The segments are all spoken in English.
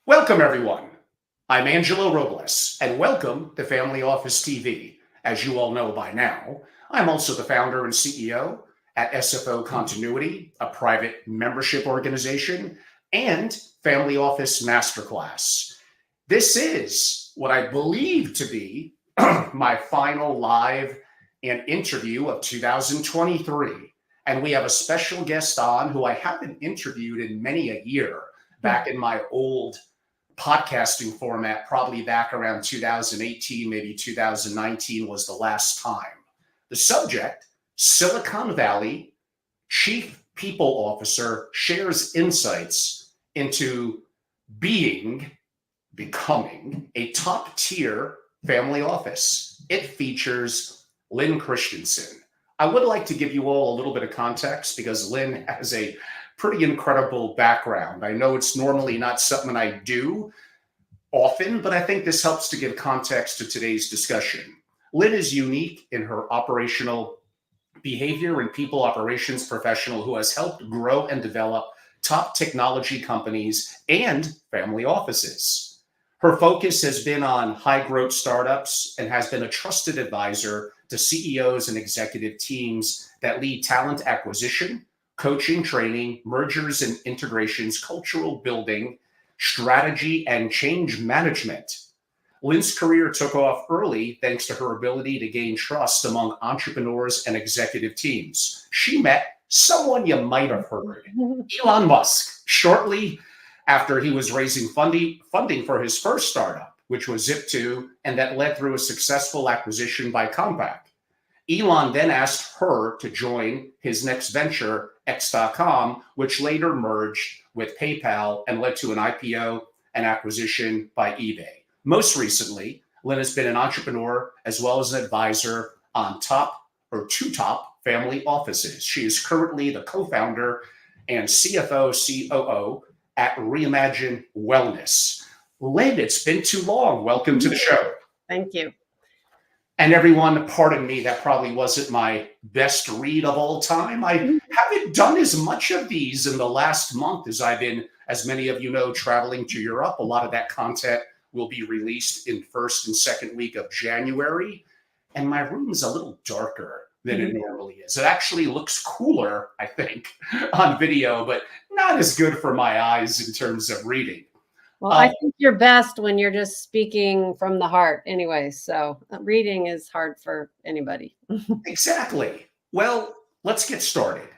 Welcome, everyone. I'm Angelo Robles, and welcome to Family Office TV. As you all know by now, I'm also the founder and CEO at SFO Continuity, a private membership organization, and Family Office Masterclass. This is what I believe to be my final live and interview of 2023. And we have a special guest on who I haven't interviewed in many a year, back in my old podcasting format, probably back around 2018, maybe 2019 was the last time. The subject, Silicon Valley Chief People Officer shares insights into becoming a top tier family office. It features Lyn Christensen. I would like to give you all a little bit of context because Lyn has a pretty incredible background. I know it's normally not something I do often, but I think this helps to give context to today's discussion. Lyn is unique in her operational behavior and people operations professional who has helped grow and develop top technology companies and family offices. Her focus has been on high growth startups and has been a trusted advisor to CEOs and executive teams that lead talent acquisition, coaching, training, mergers and integrations, cultural building, strategy, and change management. Lyn's career took off early thanks to her ability to gain trust among entrepreneurs and executive teams. She met someone you might have heard, Elon Musk, shortly after he was raising funding for his first startup, which was Zip2, and that led through a successful acquisition by Compaq. Elon then asked her to join his next venture, X.com, which later merged with PayPal and led to an IPO and acquisition by eBay. Most recently, Lyn has been an entrepreneur as well as an advisor on two top family offices. She is currently the co-founder and CFO, COO at Reimagine Wellness. Lyn, it's been too long. Welcome to the show. Thank you. And everyone, pardon me, that probably wasn't my best read of all time. I haven't done as much of these in the last month as I've been, as many of you know, traveling to Europe. A lot of that content will be released in first and second week of January. And my room is a little darker than it normally is. It actually looks cooler, I think, on video, but not as good for my eyes in terms of reading. Well, I think you're best when you're just speaking from the heart anyway. So reading is hard for anybody. Exactly. Well, let's get started.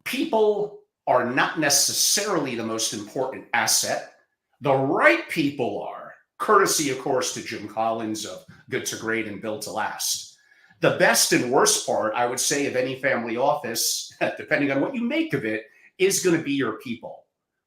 People are not necessarily the most important asset. The right people are, courtesy, of course, to Jim Collins of Good to Great and Built to Last. The best and worst part, I would say, of any family office, depending on what you make of it, is going to be your people.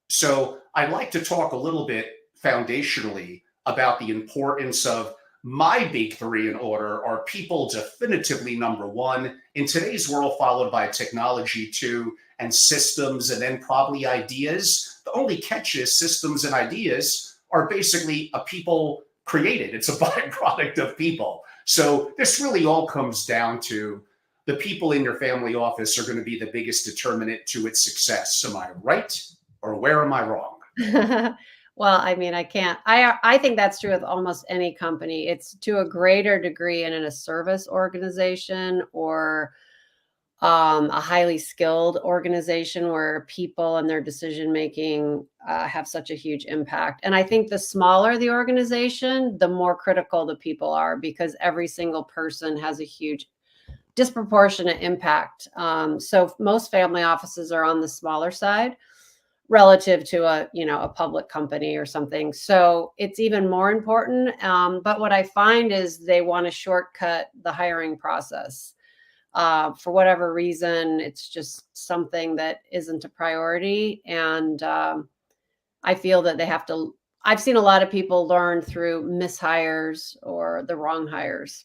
So I'd like to talk a little bit foundationally about the importance of my big three in order are people definitively number one in today's world, followed by technology two, and systems, and then probably ideas. The only catch is systems and ideas are basically a people created. It's a byproduct of people. So this really all comes down to the people in your family office are going to be the biggest determinant to its success. Am I right? Or where am I wrong? Well, I mean, I think that's true with almost any company. It's to a greater degree in a service organization or a highly skilled organization where people and their decision making have such a huge impact. And I think the smaller the organization, the more critical the people are, because every single person has a huge disproportionate impact. So most family offices are on the smaller side relative to a public company or something. So it's even more important. But what I find is they want to shortcut the hiring process. For whatever reason, it's just something that isn't a priority. And I feel that they have to, I've seen a lot of people learn through mishires or the wrong hires.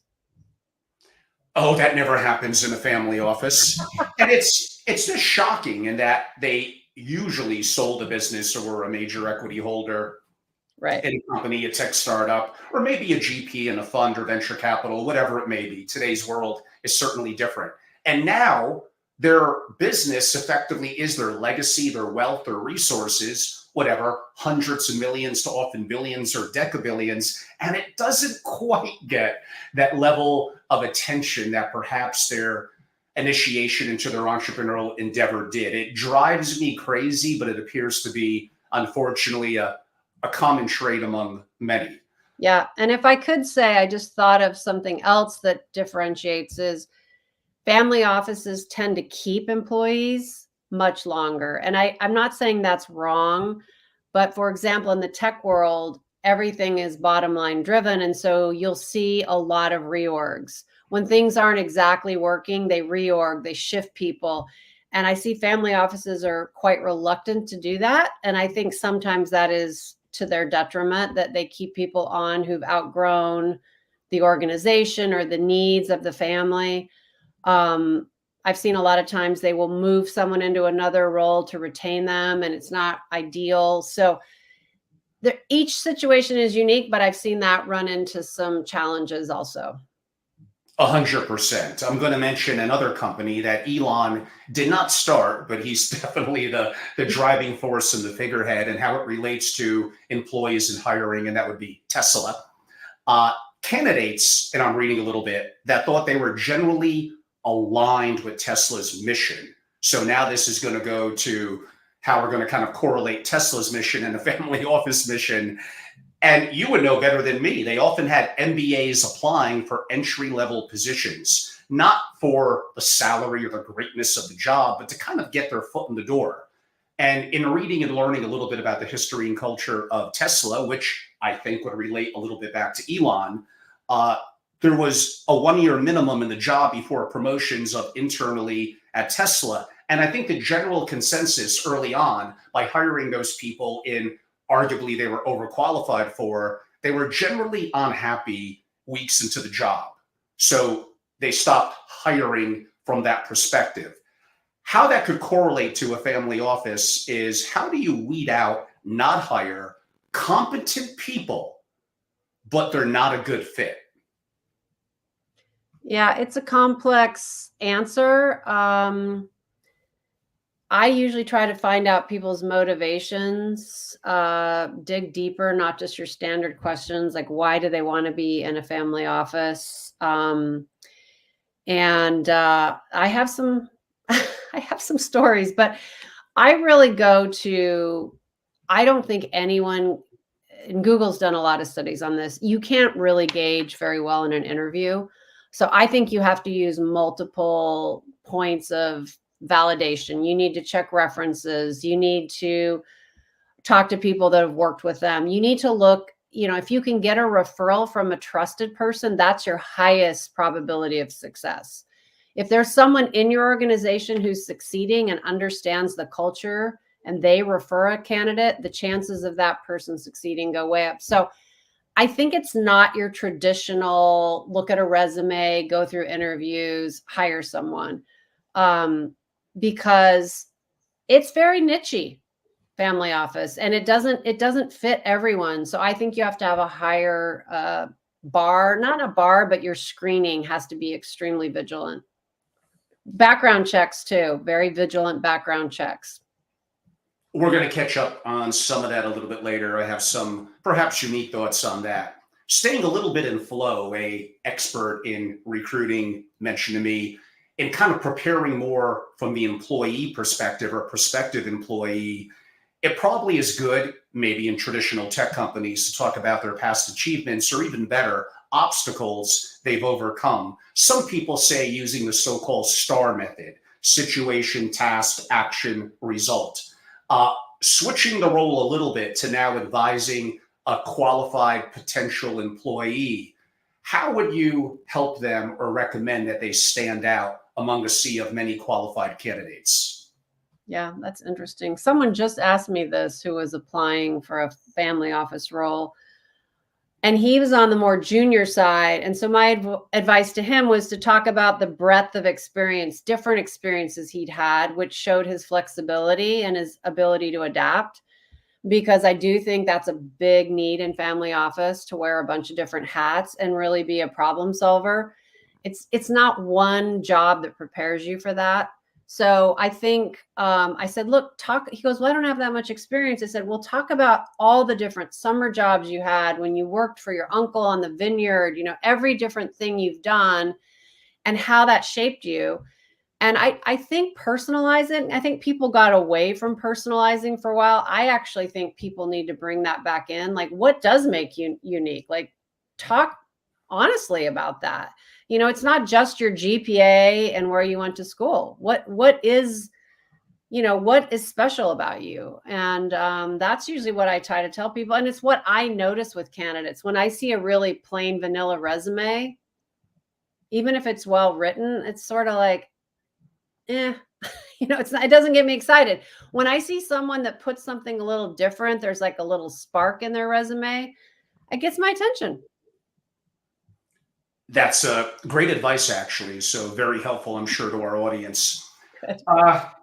Oh, that never happens in a family office. And it's just shocking in that they usually sold a business or were a major equity holder Right. in a company, a tech startup, or maybe a GP in a fund or venture capital, whatever it may be. Today's world is certainly different. And now their business effectively is their legacy, their wealth, their resources whatever, hundreds of millions to often billions or decabillions, and it doesn't quite get that level of attention that perhaps their initiation into their entrepreneurial endeavor did. It drives me crazy, but it appears to be, unfortunately, a common trait among many. Yeah. And if I could say, I just thought of something else that differentiates is family offices tend to keep employees much longer. And I'm not saying that's wrong, but for example, in the tech world, everything is bottom line driven. And so you'll see a lot of reorgs. When things aren't exactly working, they reorg, they shift people. And I see family offices are quite reluctant to do that. And I think sometimes that is to their detriment, that they keep people on who've outgrown the organization or the needs of the family. I've seen a lot of times they will move someone into another role to retain them, and it's not ideal. So each situation is unique, but I've seen that run into some challenges also. 100%. I'm going to mention another company that Elon did not start, but he's definitely the driving force and the figurehead and how it relates to employees and hiring, and that would be Tesla. Candidates, and I'm reading a little bit, that thought they were generally aligned with Tesla's mission. So now this is going to go to how we're going to kind of correlate Tesla's mission and the family office mission. And you would know better than me. They often had MBAs applying for entry-level positions, not for the salary or the greatness of the job, but to kind of get their foot in the door. And in reading and learning a little bit about the history and culture of Tesla, which I think would relate a little bit back to Elon, there was a 1-year minimum in the job before promotions of internally at Tesla. And I think the general consensus early on, by hiring those people in arguably they were overqualified for, they were generally unhappy weeks into the job. So they stopped hiring from that perspective. How that could correlate to a family office is, how do you weed out, not hire competent people, but they're not a good fit? Yeah, it's a complex answer. I usually try to find out people's motivations, dig deeper, not just your standard questions like why do they want to be in a family office. I have some I have some stories, but I really go to, I don't think anyone, and Google's done a lot of studies on this, you can't really gauge very well in an interview. So I think you have to use multiple points of validation. You need to check references. You need to talk to people that have worked with them. You need to look, if you can get a referral from a trusted person, that's your highest probability of success. If there's someone in your organization who's succeeding and understands the culture and they refer a candidate, the chances of that person succeeding go way up. So I think it's not your traditional look at a resume, go through interviews, hire someone, because it's very niche-y, family office, and it doesn't fit everyone. So I think you have to have a higher bar, not a bar, but your screening has to be extremely vigilant. Background checks too, very vigilant background checks. We're going to catch up on some of that a little bit later. I have some perhaps unique thoughts on that. Staying a little bit in flow, a expert in recruiting mentioned to me, in kind of preparing more from the employee perspective or prospective employee, it probably is good, maybe in traditional tech companies, to talk about their past achievements, or even better, obstacles they've overcome. Some people say using the so-called STAR method: situation, task, action, result. Switching the role a little bit to now advising a qualified potential employee, how would you help them or recommend that they stand out among a sea of many qualified candidates? Yeah, that's interesting. Someone just asked me this who was applying for a family office role, and he was on the more junior side. And so my advice to him was to talk about the breadth of experience, different experiences he'd had, which showed his flexibility and his ability to adapt. Because I do think that's a big need in family office, to wear a bunch of different hats and really be a problem solver. It's not one job that prepares you for that. So I think I said, look, talk. He goes, well, I don't have that much experience. I said, well, talk about all the different summer jobs you had when you worked for your uncle on the vineyard, every different thing you've done and how that shaped you. And I think personalizing, I think people got away from personalizing for a while. I actually think people need to bring that back in. Like, what does make you unique? Like, talk honestly about that. It's not just your GPA and where you went to school. What is special about you? And that's usually what I try to tell people. And it's what I notice with candidates. When I see a really plain vanilla resume, even if it's well written, it's sort of like, it's not, it doesn't get me excited. When I see someone that puts something a little different, there's like a little spark in their resume, it gets my attention. That's great advice, actually. So very helpful, I'm sure, to our audience. Good.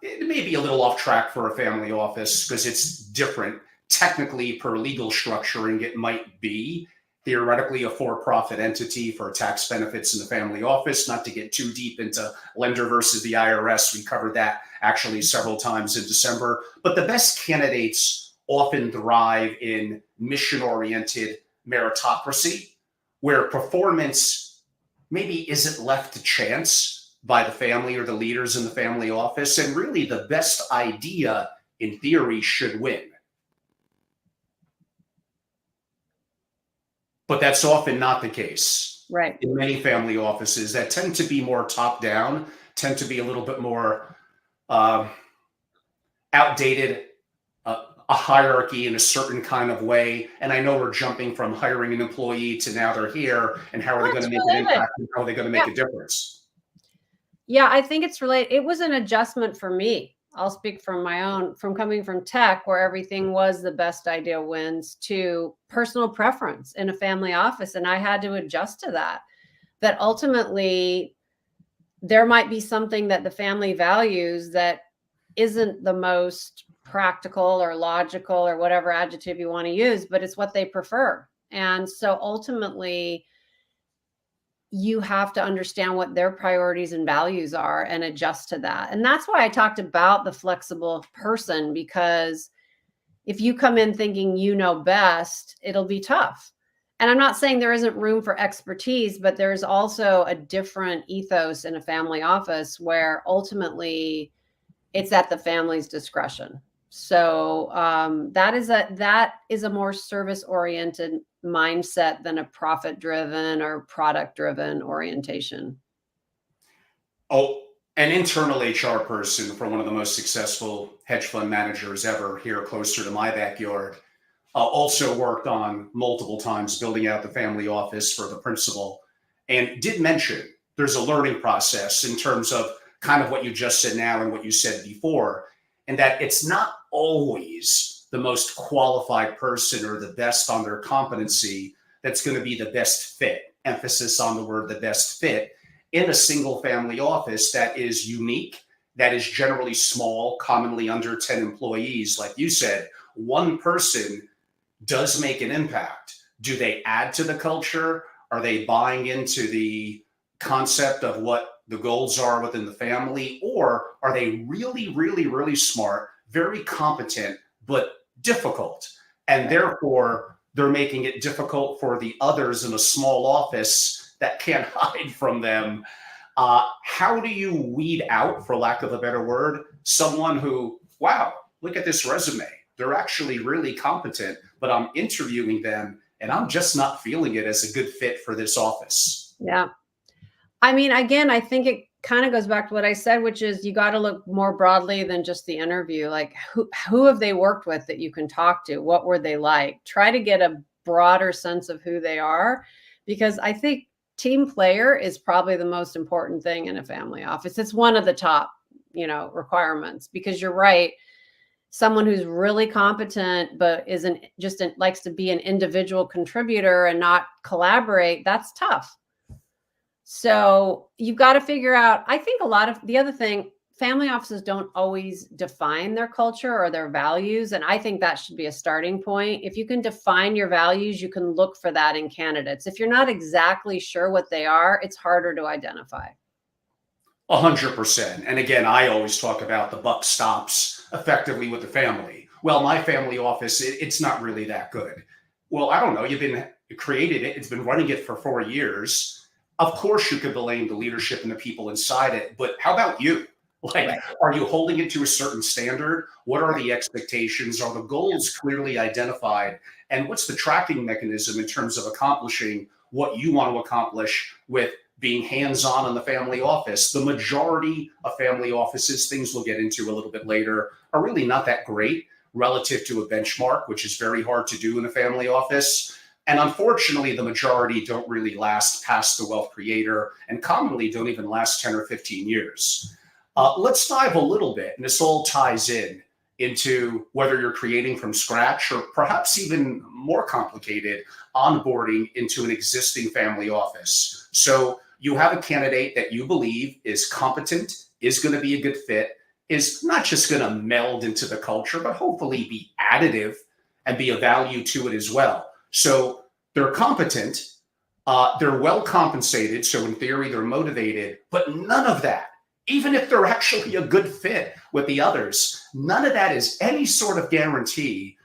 It may be a little off track for a family office because it's different. Technically, per legal structuring, it might be theoretically a for-profit entity for tax benefits in the family office. Not to get too deep into lender versus the IRS. We covered that actually several times in December. But the best candidates often thrive in mission-oriented meritocracy, where performance maybe isn't left to chance by the family or the leaders in the family office. And really, the best idea, in theory, should win. But that's often not the case. Right. In many family offices that tend to be more top down, tend to be a little bit more outdated, a hierarchy in a certain kind of way. And I know we're jumping from hiring an employee to now they're here, and how are they going to make an impact, and how are they going to make a difference? Yeah, I think it's related. It was an adjustment for me. I'll speak from my own, from coming from tech, where everything was the best idea wins, to personal preference in a family office. And I had to adjust to that ultimately there might be something that the family values that isn't the most practical or logical or whatever adjective you want to use, but it's what they prefer. And so ultimately, you have to understand what their priorities and values are and adjust to that. And that's why I talked about the flexible person, because if you come in thinking you know best, it'll be tough. And I'm not saying there isn't room for expertise, but there's also a different ethos in a family office where ultimately it's at the family's discretion. So that is a more service-oriented mindset than a profit-driven or product-driven orientation. Oh, an internal HR person for one of the most successful hedge fund managers ever here closer to my backyard also worked on multiple times building out the family office for the principal, and did mention there's a learning process in terms of kind of what you just said now and what you said before, and that it's not always the most qualified person or the best on their competency that's going to be the best fit. Emphasis on the word the best fit in a single family office that is unique, that is generally small, commonly under 10 employees. Like you said, one person does make an impact. Do they add to the culture? Are they buying into the concept of what the goals are within the family? Or are they really, really, really smart, very competent, but difficult? And therefore, they're making it difficult for the others in a small office that can't hide from them. How do you weed out, for lack of a better word, someone who, wow, look at this resume. They're actually really competent, but I'm interviewing them and I'm just not feeling it as a good fit for this office. Yeah. I mean, again, I think it kind of goes back to what I said, which is you got to look more broadly than just the interview. Like who have they worked with that you can talk to? What were they like? Try to get a broader sense of who they are, because I think team player is probably the most important thing in a family office. It's one of the top, requirements, because you're right. Someone who's really competent, but likes to be an individual contributor and not collaborate, that's tough. So you've got to figure out, I think a lot of the other thing, family offices don't always define their culture or their values. And I think that should be a starting point. If you can define your values, you can look for that in candidates. If you're not exactly sure what they are, it's harder to identify. 100%. And again, I always talk about the buck stops effectively with the family. Well, my family office, it's not really that good. Well, I don't know. You've been created it. It's been running it for 4 years. Of course, you could blame the leadership and the people inside it, but how about you? Like, Right. are you holding it to a certain standard? What are the expectations? Are the goals clearly identified? And what's the tracking mechanism in terms of accomplishing what you want to accomplish with being hands-on in the family office? The majority of family offices, things we'll get into a little bit later, are really not that great relative to a benchmark, which is very hard to do in a family office. And unfortunately, the majority don't really last past the wealth creator and commonly don't even last 10 or 15 years. Let's dive a little bit, and this all ties in into whether you're creating from scratch or perhaps even more complicated, onboarding into an existing family office. So you have a candidate that you believe is competent, is going to be a good fit, is not just going to meld into the culture, but hopefully be additive and be a value to it as well. So they're competent, they're well compensated. So in theory, they're motivated, but none of that, even if they're actually a good fit with the others, none of that is any sort of guarantee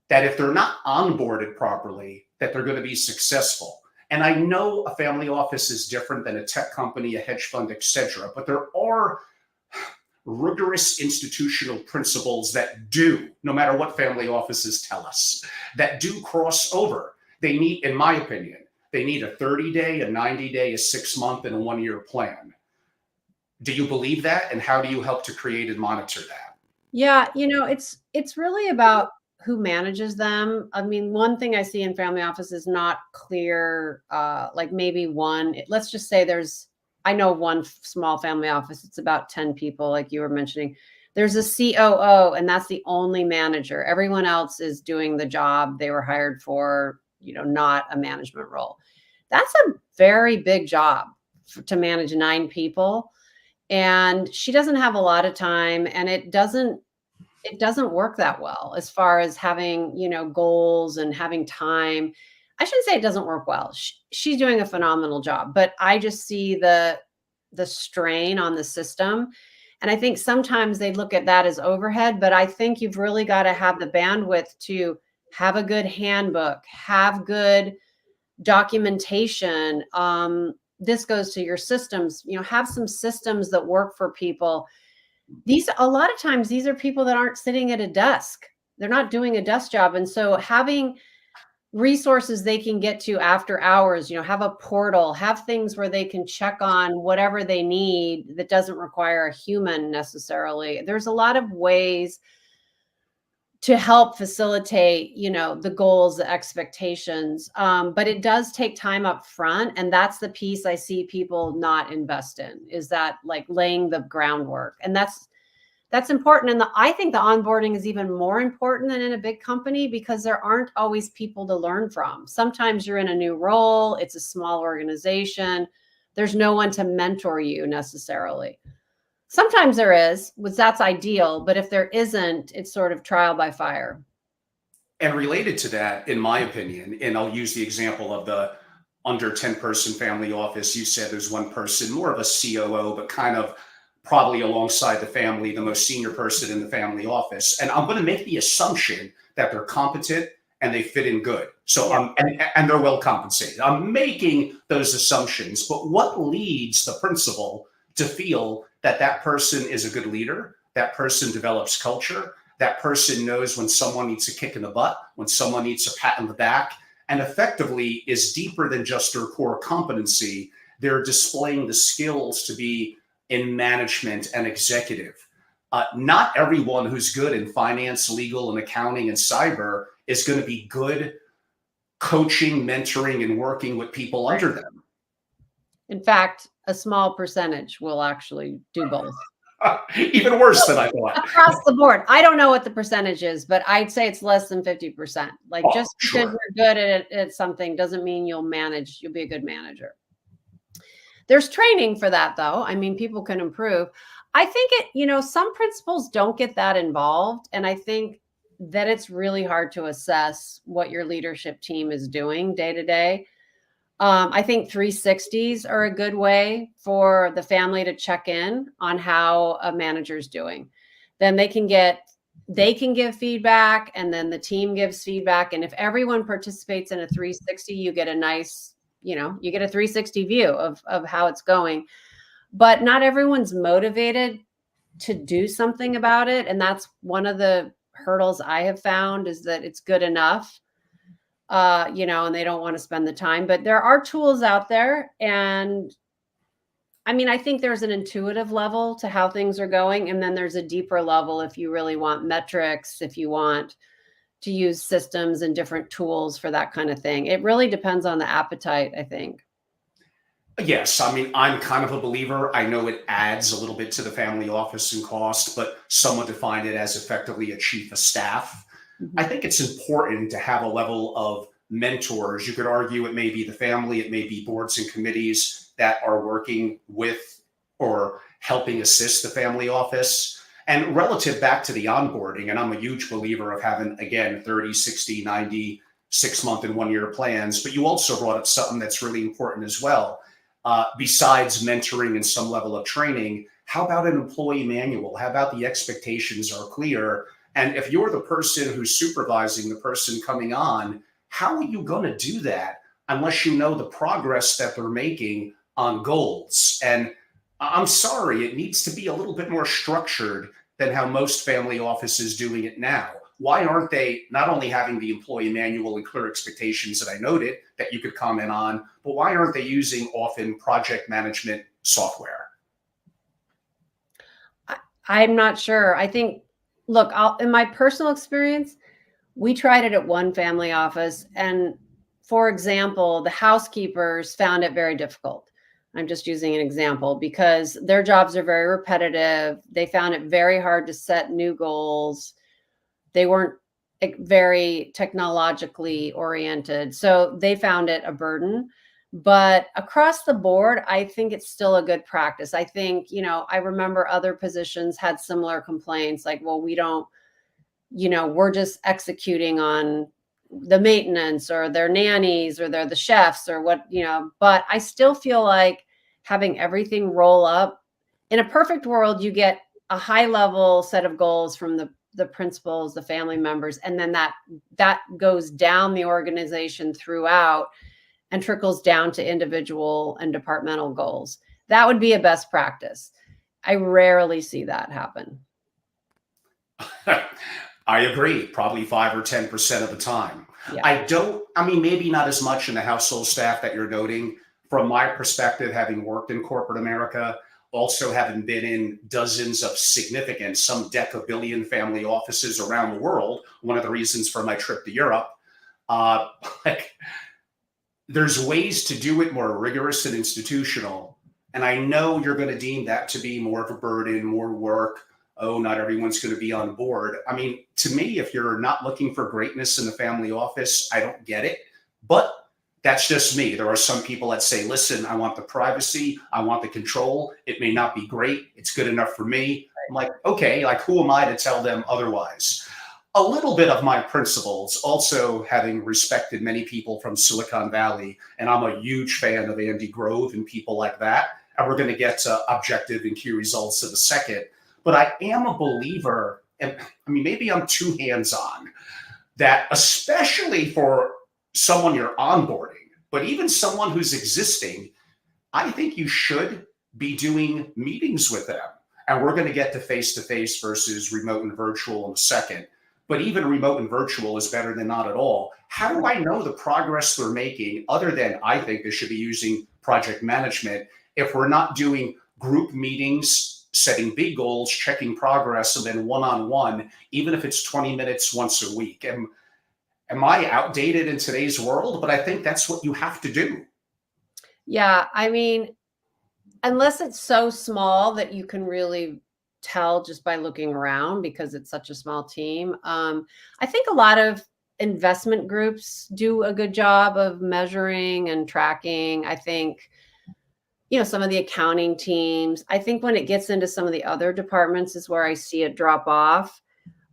that if they're not onboarded properly, that they're going to be successful. And I know a family office is different than a tech company, a hedge fund, etc. But there are rigorous institutional principles that do, no matter what family offices tell us, that do cross over. They need, in my opinion, they need a 30-day, a 90-day, a 6-month, and a 1-year plan. Do you believe that? And how do you help to create and monitor that? Yeah, it's really about who manages them. I mean, one thing I see in family office is not clear, like maybe let's just say I know one small family office, it's about 10 people, like you were mentioning. There's a COO, and that's the only manager. Everyone else is doing the job they were hired for, not a management role. That's a very big job to manage 9 people. And she doesn't have a lot of time, and it doesn't work that well as far as having, goals and having time. I shouldn't say it doesn't work well. She's doing a phenomenal job, but I just see the strain on the system. And I think sometimes they look at that as overhead, but I think you've really got to have the bandwidth to have a good handbook, have good documentation. This goes to your systems, have some systems that work for people. A lot of times, these are people that aren't sitting at a desk. They're not doing a desk job. And so having resources they can get to after hours, have a portal, have things where they can check on whatever they need that doesn't require a human necessarily. There's a lot of ways to help facilitate, the goals, the expectations. But it does take time up front. And that's the piece I see people not invest in, is that like laying the groundwork. And that's important. And I think the onboarding is even more important than in a big company, because there aren't always people to learn from. Sometimes you're in a new role. It's a small organization. There's no one to mentor you necessarily. Sometimes there is, which that's ideal, but if there isn't, it's sort of trial by fire. And related to that, in my opinion, and I'll use the example of the under 10-person family office. You said there's one person, more of a COO, but kind of probably alongside the family, the most senior person in the family office. And I'm going to make the assumption that they're competent and they fit in good. So Yeah. and they're well compensated. I'm making those assumptions, but what leads the principal to feel that that person is a good leader, that person develops culture, that person knows when someone needs a kick in the butt, when someone needs a pat in the back, and effectively is deeper than just their core competency. They're displaying the skills to be in management and executive. Not everyone who's good in finance, legal, and accounting and cyber is going to be good coaching, mentoring, and working with people under them. In fact, a small percentage will actually do both. Even worse than I thought. Across the board. I don't know what the percentage is, but I'd say it's less than 50%. Like, just because Sure. you're good at something doesn't mean you'll be a good manager. There's training for that, though. I mean, people can improve. I think some principals don't get that involved. And I think that it's really hard to assess what your leadership team is doing day to day. I think 360s are a good way for the family to check in on how a manager's doing. Then they can give feedback, and then the team gives feedback. And if everyone participates in a 360, you get a nice, you get a 360 view of how it's going. But not everyone's motivated to do something about it. And that's one of the hurdles I have found, is that it's good enough, and they don't want to spend the time. But there are tools out there. And I mean, I think there's an intuitive level to how things are going. And then there's a deeper level if you really want metrics, if you want to use systems and different tools for that kind of thing. It really depends on the appetite, I think. Yes, I mean, I'm kind of a believer. I know it adds a little bit to the family office and cost, but some would define it as effectively a chief of staff. I Mhm. think it's important to have a level of mentors. You could argue it may be the family, it may be boards and committees that are working with or helping assist the family office. And relative back to the onboarding, and I'm a huge believer of having, again, 30, 60, 90, 6 month and 1 year plans, but you also brought up something that's really important as well. Besides mentoring and some level of training, how about an employee manual? How about the expectations are clear? And if you're the person who's supervising the person coming on, how are you going to do that unless you know the progress that they're making on goals? And I'm sorry, it needs to be a little bit more structured than how most family offices doing it now. Why aren't they not only having the employee manual and clear expectations that I noted that you could comment on, but why aren't they using often project management software? I'm not sure. I think, look, in my personal experience, we tried it at one family office. And for example, the housekeepers found it very difficult. I'm just using an example because their jobs are very repetitive. They found it very hard to set new goals. They weren't very technologically oriented. So they found it a burden. But across the board, I think it's still a good practice. I think, I remember other positions had similar complaints like, well, we don't, we're just executing on the maintenance, or their nannies, or they're the chefs, or what, but I still feel like having everything roll up. In a perfect world, you get a high level set of goals from the principals, the family members, and then that goes down the organization throughout and trickles down to individual and departmental goals. That would be a best practice. I rarely see that happen. I agree, probably 5 or 10% of the time. Yeah. I mean, maybe not as much in the household staff that you're noting. From my perspective, having worked in corporate America, also having been in dozens of significant, some decabillion family offices around the world, one of the reasons for my trip to Europe, uh, like, there's ways to do it more rigorous and institutional. And I know you're going to deem that to be more of a burden, more work. Oh, not everyone's going to be on board. I mean, to me, if you're not looking for greatness in the family office, I don't get it. But that's just me. There are some people that say, listen, I want the privacy, I want the control. It may not be great. It's good enough for me. I'm like, okay, like who am I to tell them otherwise? A little bit of my principles, also having respected many people from Silicon Valley, and I'm a huge fan of Andy Grove and people like that. And we're going to get to objective and key results in a second. But I am a believer, and I mean, maybe I'm too hands on, that especially for someone you're onboarding, but even someone who's existing, I think you should be doing meetings with them. And we're going to get to face versus remote and virtual in a second. But even remote and virtual is better than not at all. How do I know the progress they're making, other than I think they should be using project management, if we're not doing group meetings, setting big goals, checking progress, and then one-on-one, even if it's 20 minutes once a week? Am I outdated in today's world? But I think that's what you have to do. Yeah. I mean, unless it's so small that you can really tell just by looking around because it's such a small team. I think a lot of investment groups do a good job of measuring and tracking. I think, some of the accounting teams. I think when it gets into some of the other departments is where I see it drop off.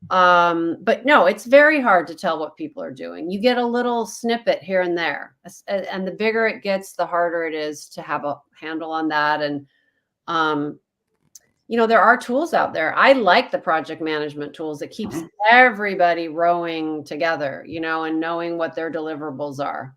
But no, it's very hard to tell what people are doing. You get a little snippet here and there, and the bigger it gets, the harder it is to have a handle on that. And um, there are tools out there. I like the project management tools. It keeps Mhm. everybody rowing together, and knowing what their deliverables are.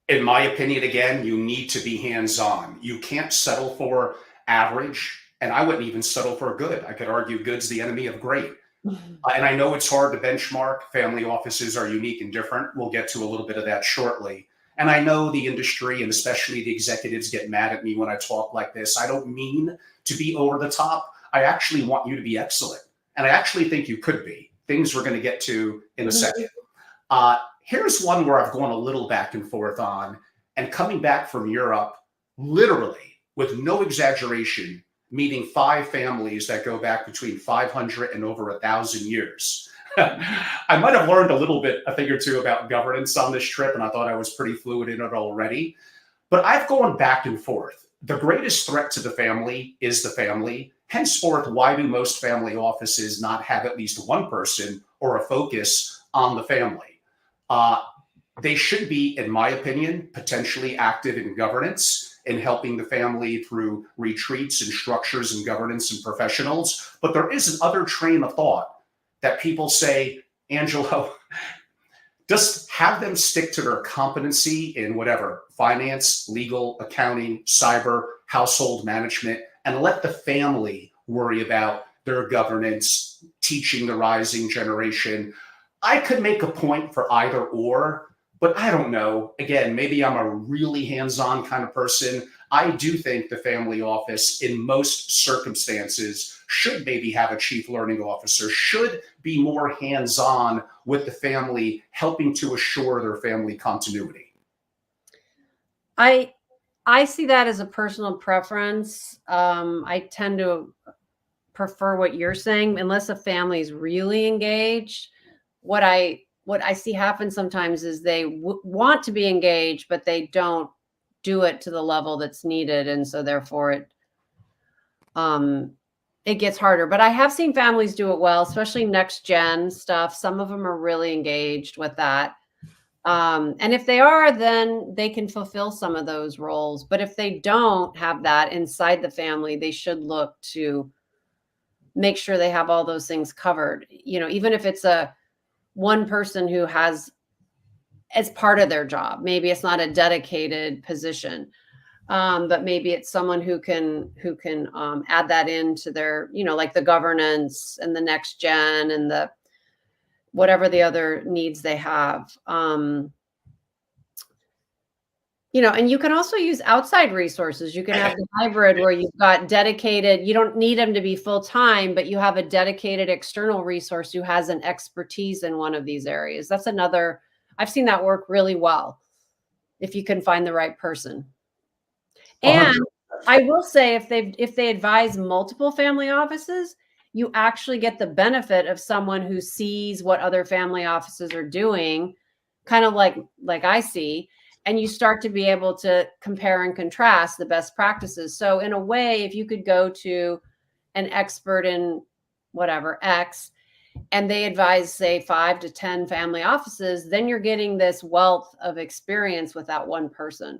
In my opinion, again, you need to be hands-on. You can't settle for average, and I wouldn't even settle for good. I could argue good's the enemy of great. And I know it's hard to benchmark. Family offices are unique and different. We'll get to a little bit of that shortly. And I know the industry and especially the executives get mad at me when I talk like this. I don't mean to be over the top. I actually want you to be excellent. And I actually think you could be. Things we're going to get to in a second. Here's one where I've gone a little back and forth on, and coming back from Europe, literally, with no exaggeration, meeting 5 families that go back between 500 and over 1,000 years. I might have learned a little bit, a thing or two about governance on this trip, and I thought I was pretty fluid in it already. But I've gone back and forth. The greatest threat to the family is the family. Henceforth, why do most family offices not have at least one person or a focus on the family? They should be, in my opinion, potentially active in governance in helping the family through retreats and structures and governance and professionals. But there is an other train of thought that people say, Angelo, just have them stick to their competency in whatever, finance, legal, accounting, cyber, household management, and let the family worry about their governance, teaching the rising generation. I could make a point for either or, but I don't know. Again, maybe I'm a really hands-on kind of person. I do think the family office in most circumstances should maybe have a chief learning officer, should be more hands-on with the family, helping to assure their family continuity. I see that as a personal preference. I tend to prefer what you're saying, unless a family is really engaged. What I see happen sometimes is they want to be engaged, but they don't do it to the level that's needed, and so therefore it gets harder. But I have seen families do it well, especially next gen stuff. Some of them are really engaged with that. And if they are, then they can fulfill some of those roles. But if they don't have that inside the family, they should look to make sure they have all those things covered. Even if it's a one person who has as part of their job, maybe it's not a dedicated position, but maybe it's someone who can add that into their, like the governance and the next gen and the whatever the other needs they have. And you can also use outside resources. You can have the hybrid where you've got dedicated, you don't need them to be full time, but you have a dedicated external resource who has an expertise in one of these areas. That's another, I've seen that work really well if you can find the right person. And I will say, if they advise multiple family offices, you actually get the benefit of someone who sees what other family offices are doing, kind of like I see, and you start to be able to compare and contrast the best practices. So in a way, if you could go to an expert in whatever X and they advise, say, 5 to 10 family offices, then you're getting this wealth of experience with that one person.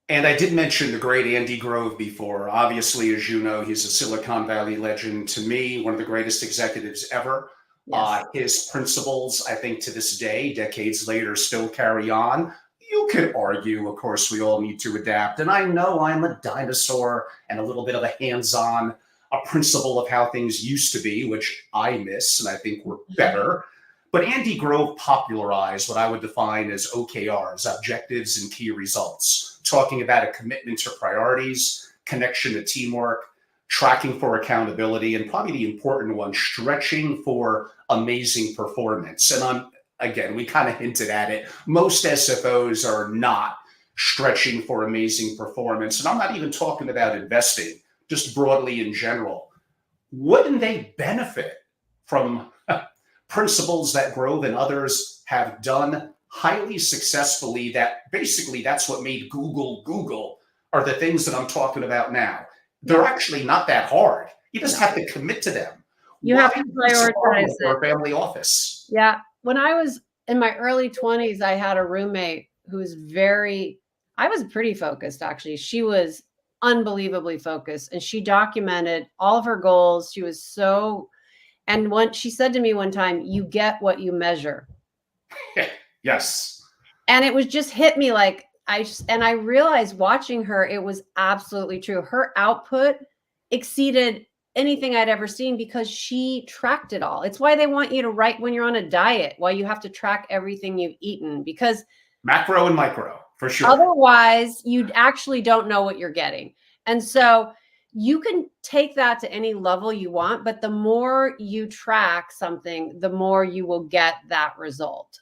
And I did mention the great Andy Grove before. Obviously, as you know, he's a Silicon Valley legend. To me, one of the greatest executives ever. Yes. His principles, I think, to this day, decades later, still carry on. You could argue, of course, we all need to adapt. And I know I'm a dinosaur and a little bit of a hands-on, a principle of how things used to be, which I miss and I think we're better. But Andy Grove popularized what I would define as OKRs, objectives and key results, talking about a commitment to priorities, connection to teamwork, tracking for accountability, and probably the important one, stretching for amazing performance. And again, we kind of hinted at it. Most SFOs are not stretching for amazing performance. And I'm not even talking about investing, just broadly in general. Wouldn't they benefit from principles that Grove and others have done highly successfully, that basically that's what made Google, are the things that I'm talking about now? They're actually not that hard. You just have to commit to them. You have Why to is this prioritize horrible it. for a family office? Yeah. When I was in my early 20s, I had a roommate who was I was pretty focused actually. She was unbelievably focused and she documented all of her goals. She was and when she said to me one time, you get what you measure. Yes. And it was just hit me like I realized watching her, it was absolutely true. Her output exceeded anything I'd ever seen because she tracked it all. It's why they want you to write when you're on a diet, why you have to track everything you've eaten, because Macro and micro, for sure. otherwise you actually don't know what you're getting. And so you can take that to any level you want, but the more you track something, the more you will get that result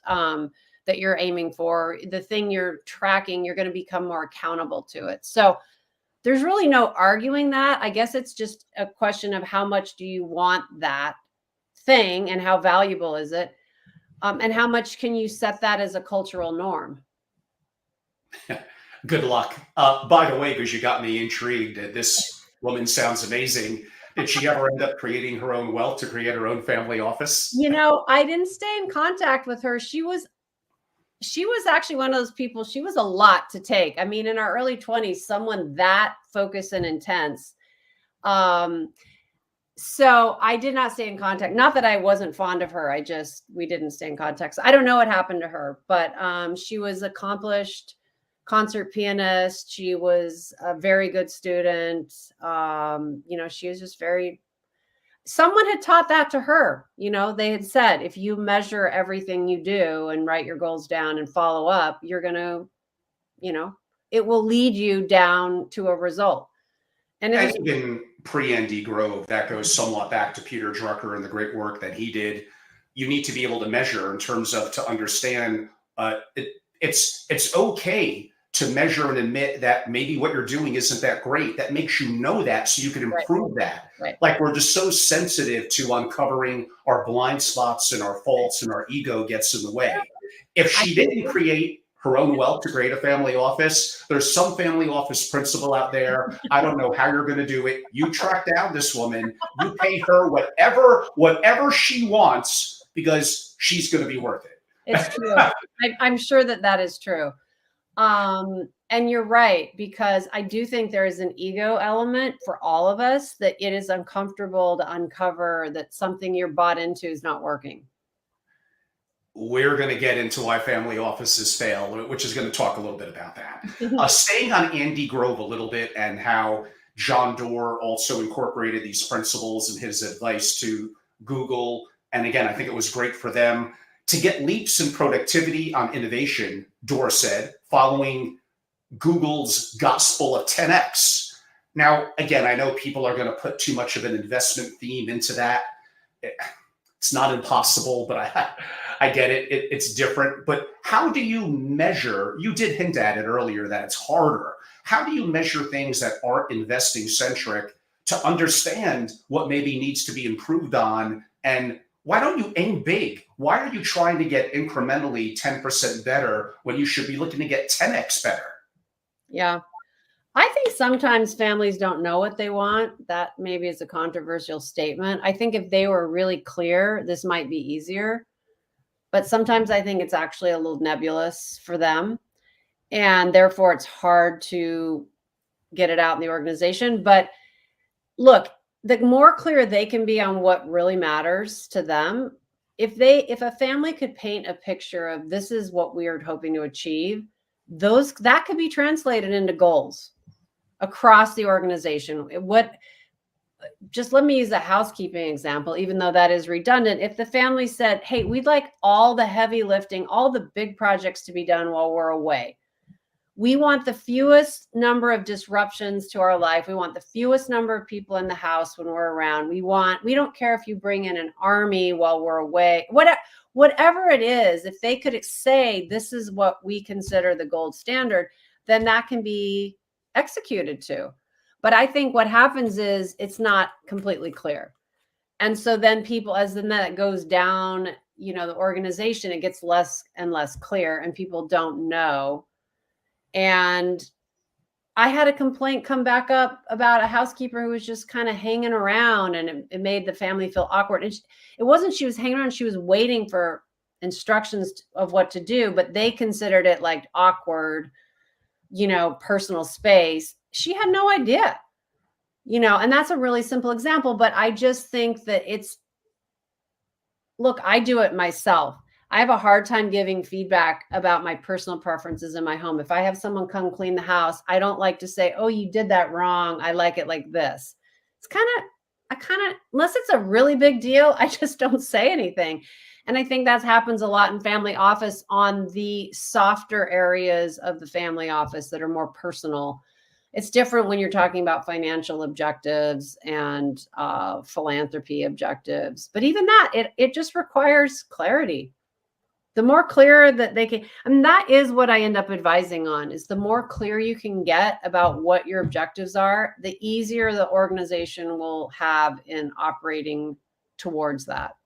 that you're aiming for. The thing you're tracking, you're going to become more accountable to it. So there's really no arguing that. I guess it's just a question of how much do you want that thing and how valuable is it? And how much can you set that as a cultural norm? Good luck. By the way, because you got me intrigued, this woman sounds amazing. Did she ever end up creating her own wealth to create her own family office? I didn't stay in contact with her. She was actually one of those people. She was a lot to take. I mean, in our early 20s, someone that focused and intense. So I did not stay in contact. Not that I wasn't fond of her. We didn't stay in contact. So I don't know what happened to her, but she was accomplished concert pianist. She was a very good student. She was just someone had taught that to her. They had said, if you measure everything you do and write your goals down and follow up, you're going to, it will lead you down to a result. And even pre-Andy Grove, that goes somewhat back to Peter Drucker and the great work that he did. You need to be able to measure in terms of to understand it's okay to measure and admit that maybe what you're doing isn't that great. That makes you know that so you can improve that. Right. Like we're just so sensitive to uncovering our blind spots and our faults and our ego gets in the way. If she didn't create her own wealth to create a family office, there's some family office principal out there. I don't know how you're going to do it. You track down this woman, you pay her whatever she wants because she's going to be worth it. It's true. I'm sure that is true. And you're right, because I do think there is an ego element for all of us that it is uncomfortable to uncover that something you're bought into is not working. We're going to get into why family offices fail, which is going to talk a little bit about that. Staying on Andy Grove a little bit and how John Doerr also incorporated these principles in his advice to Google. And again, I think it was great for them to get leaps in productivity on innovation, Doerr said, following Google's gospel of 10x. Now, again, I know people are going to put too much of an investment theme into that. It's not impossible, but I get it. It's different. But how do you measure? You did hint at it earlier that it's harder. How do you measure things that aren't investing centric to understand what maybe needs to be improved on? And why don't you aim big? Why are you trying to get incrementally 10% better when you should be looking to get 10x better? Yeah. I think sometimes families don't know what they want. That maybe is a controversial statement. I think if they were really clear, this might be easier. But sometimes I think it's actually a little nebulous for them. And therefore, it's hard to get it out in the organization. But look, the more clear they can be on what really matters to them, if a family could paint a picture of this is what we are hoping to achieve, that could be translated into goals across the organization. Just let me use a housekeeping example, even though that is redundant. If the family said, hey, we'd like all the heavy lifting, all the big projects to be done while we're away. We want the fewest number of disruptions to our life. We want the fewest number of people in the house when we're around. We don't care if you bring in an army while we're away. Whatever it is, if they could say this is what we consider the gold standard, then that can be executed to. But I think what happens is it's not completely clear. And so then that goes down, the organization, it gets less and less clear and people don't know. And I had a complaint come back up about a housekeeper who was just kind of hanging around, and it made the family feel awkward. And it wasn't she was hanging around, she was waiting for instructions of what to do, but they considered it like awkward, personal space. She had no idea, and that's a really simple example, but I just think that look, I do it myself. I have a hard time giving feedback about my personal preferences in my home. If I have someone come clean the house, I don't like to say, oh, you did that wrong. I like it like this. Unless it's a really big deal, I just don't say anything. And I think that happens a lot in family office on the softer areas of the family office that are more personal. It's different when you're talking about financial objectives and philanthropy objectives. But even that, it just requires clarity. The more clear that they can, that is what I end up advising on, is the more clear you can get about what your objectives are, the easier the organization will have in operating towards that.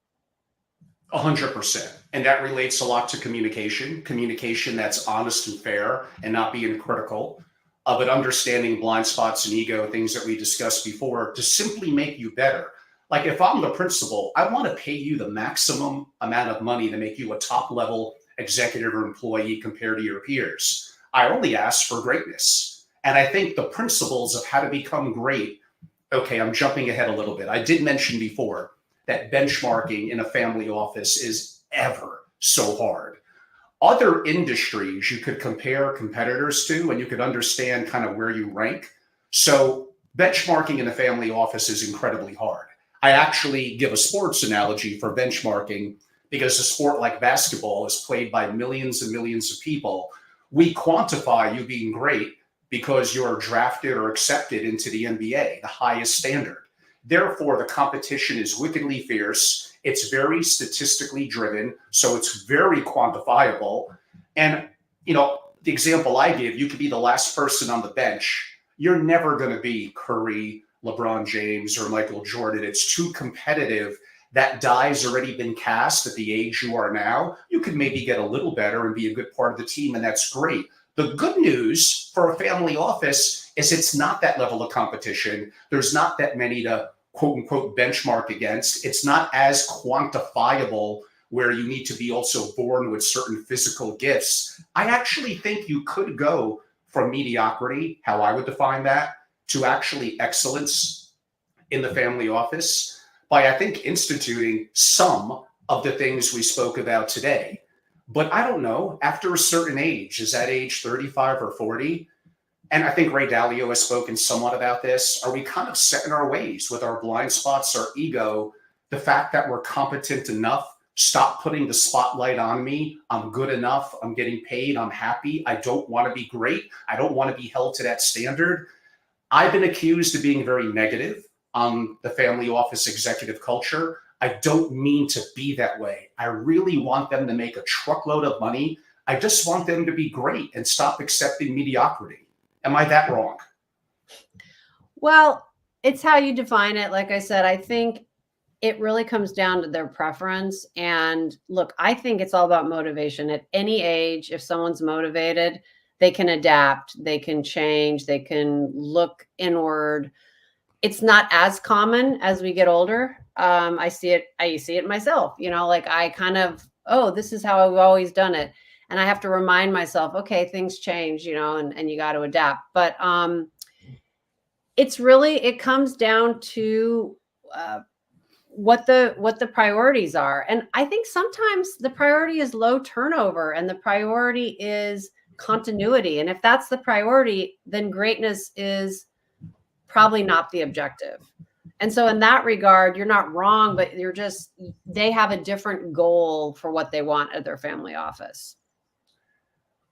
100%. And that relates a lot to communication that's honest and fair and not being critical, but understanding blind spots and ego, things that we discussed before, to simply make you better. Like if I'm the principal, I want to pay you the maximum amount of money to make you a top level executive or employee compared to your peers. I only ask for greatness. And I think the principles of how to become great, okay, I'm jumping ahead a little bit. I did mention before that benchmarking in a family office is ever so hard. Other industries you could compare competitors to, and you could understand kind of where you rank. So benchmarking in a family office is incredibly hard. I actually give a sports analogy for benchmarking because a sport like basketball is played by millions and millions of people. We quantify you being great because you're drafted or accepted into the NBA, the highest standard. Therefore, the competition is wickedly fierce. It's very statistically driven, so it's very quantifiable. And, the example I give, you could be the last person on the bench. You're never going to be Curry, LeBron James, or Michael Jordan. It's too competitive. That die's already been cast at the age you are now. You could maybe get a little better and be a good part of the team, and that's great. The good news for a family office is it's not that level of competition. There's not that many to quote unquote benchmark against. It's not as quantifiable where you need to be also born with certain physical gifts. I actually think you could go from mediocrity, how I would define that, to actually excellence in the family office by, I think, instituting some of the things we spoke about today. But I don't know, after a certain age, is that age 35 or 40? And I think Ray Dalio has spoken somewhat about this. Are we kind of set in our ways with our blind spots, our ego, the fact that we're competent enough? Stop putting the spotlight on me. I'm good enough. I'm getting paid. I'm happy. I don't want to be great. I don't want to be held to that standard. I've been accused of being very negative on the family office executive culture. I don't mean to be that way. I really want them to make a truckload of money. I just want them to be great and stop accepting mediocrity. Am I that wrong? Well, it's how you define it. Like I said, I think it really comes down to their preference. And look, I think it's all about motivation. At any age, if someone's motivated, they can adapt, they can change, they can look inward. It's not as common as we get older. I see it myself, like I kind of, oh, this is how I've always done it. And I have to remind myself, okay, things change, and you got to adapt. But it comes down to what the priorities are. And I think sometimes the priority is low turnover and the priority is continuity. And if that's the priority, then greatness is probably not the objective. And so in that regard, you're not wrong, but they have a different goal for what they want at their family office.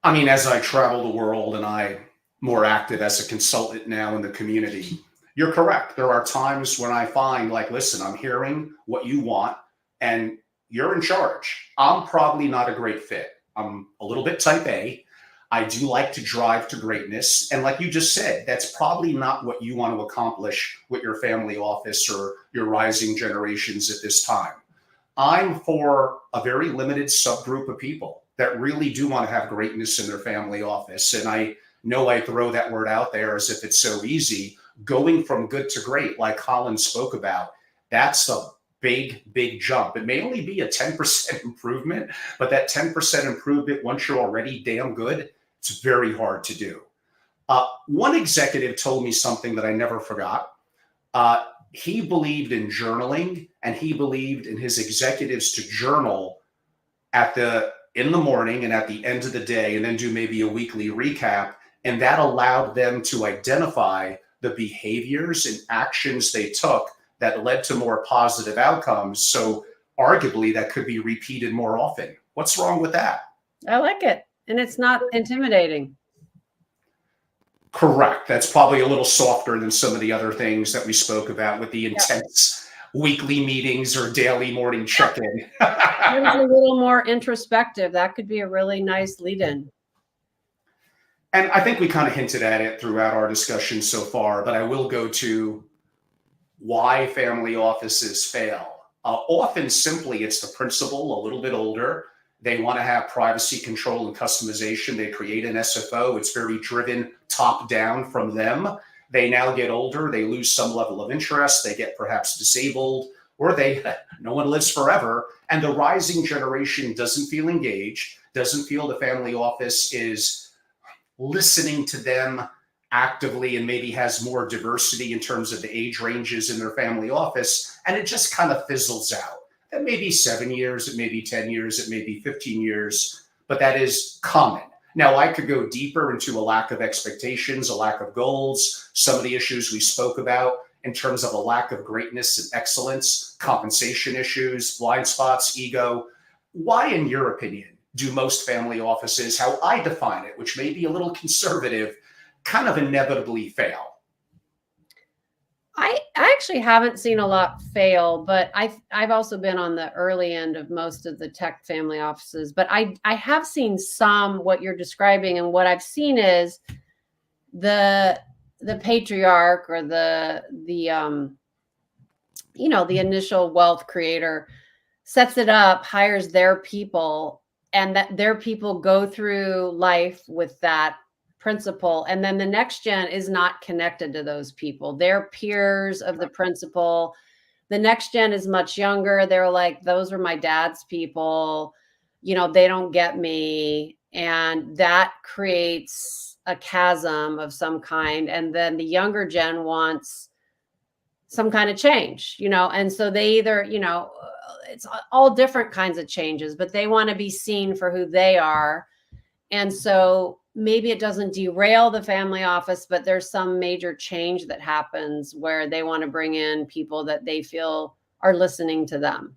I mean, as I travel the world and I'm more active as a consultant now in the community, you're correct. There are times when I find like, listen, I'm hearing what you want and you're in charge. I'm probably not a great fit. I'm a little bit type A. I do like to drive to greatness. And like you just said, that's probably not what you want to accomplish with your family office or your rising generations at this time. I'm for a very limited subgroup of people that really do want to have greatness in their family office. And I know I throw that word out there as if it's so easy. Going from good to great, like Colin spoke about, that's a big jump. It may only be a 10% improvement, but that 10% improvement, once you're already damn good, it's very hard to do. One executive told me something that I never forgot. He believed in journaling, and he believed in his executives to journal in the morning and at the end of the day, and then do maybe a weekly recap. And that allowed them to identify the behaviors and actions they took that led to more positive outcomes. So arguably that could be repeated more often. What's wrong with that? I like it. And it's not intimidating. Correct. That's probably a little softer than some of the other things that we spoke about with the intense weekly meetings or daily morning check-in. It was a little more introspective. That could be a really nice lead-in. And I think we kind of hinted at it throughout our discussion so far, but I will go to why family offices fail. Often simply it's the principal, a little bit older. They want to have privacy control and customization. They create an SFO. It's very driven top down from them. They now get older. They lose some level of interest. They get perhaps disabled, or no one lives forever. And the rising generation doesn't feel engaged, doesn't feel the family office is listening to them actively, and maybe has more diversity in terms of the age ranges in their family office. And it just kind of fizzles out. That may be 7 years, it may be 10 years, it may be 15 years, but that is common. Now, I could go deeper into a lack of expectations, a lack of goals, some of the issues we spoke about in terms of a lack of greatness and excellence, compensation issues, blind spots, ego. Why, in your opinion, do most family offices, how I define it, which may be a little conservative, kind of inevitably fail? I actually haven't seen a lot fail, but I've also been on the early end of most of the tech family offices. But I have seen some what you're describing, and what I've seen is the patriarch or the initial wealth creator sets it up, hires their people, and that their people go through life with that principal, and then the next gen is not connected to those people. They're peers of the principal. The next gen is much younger. They're like, those are my dad's people, they don't get me. And that creates a chasm of some kind. And then the younger gen wants some kind of change, and so they either, it's all different kinds of changes, but they want to be seen for who they are. And so maybe it doesn't derail the family office, but there's some major change that happens where they want to bring in people that they feel are listening to them.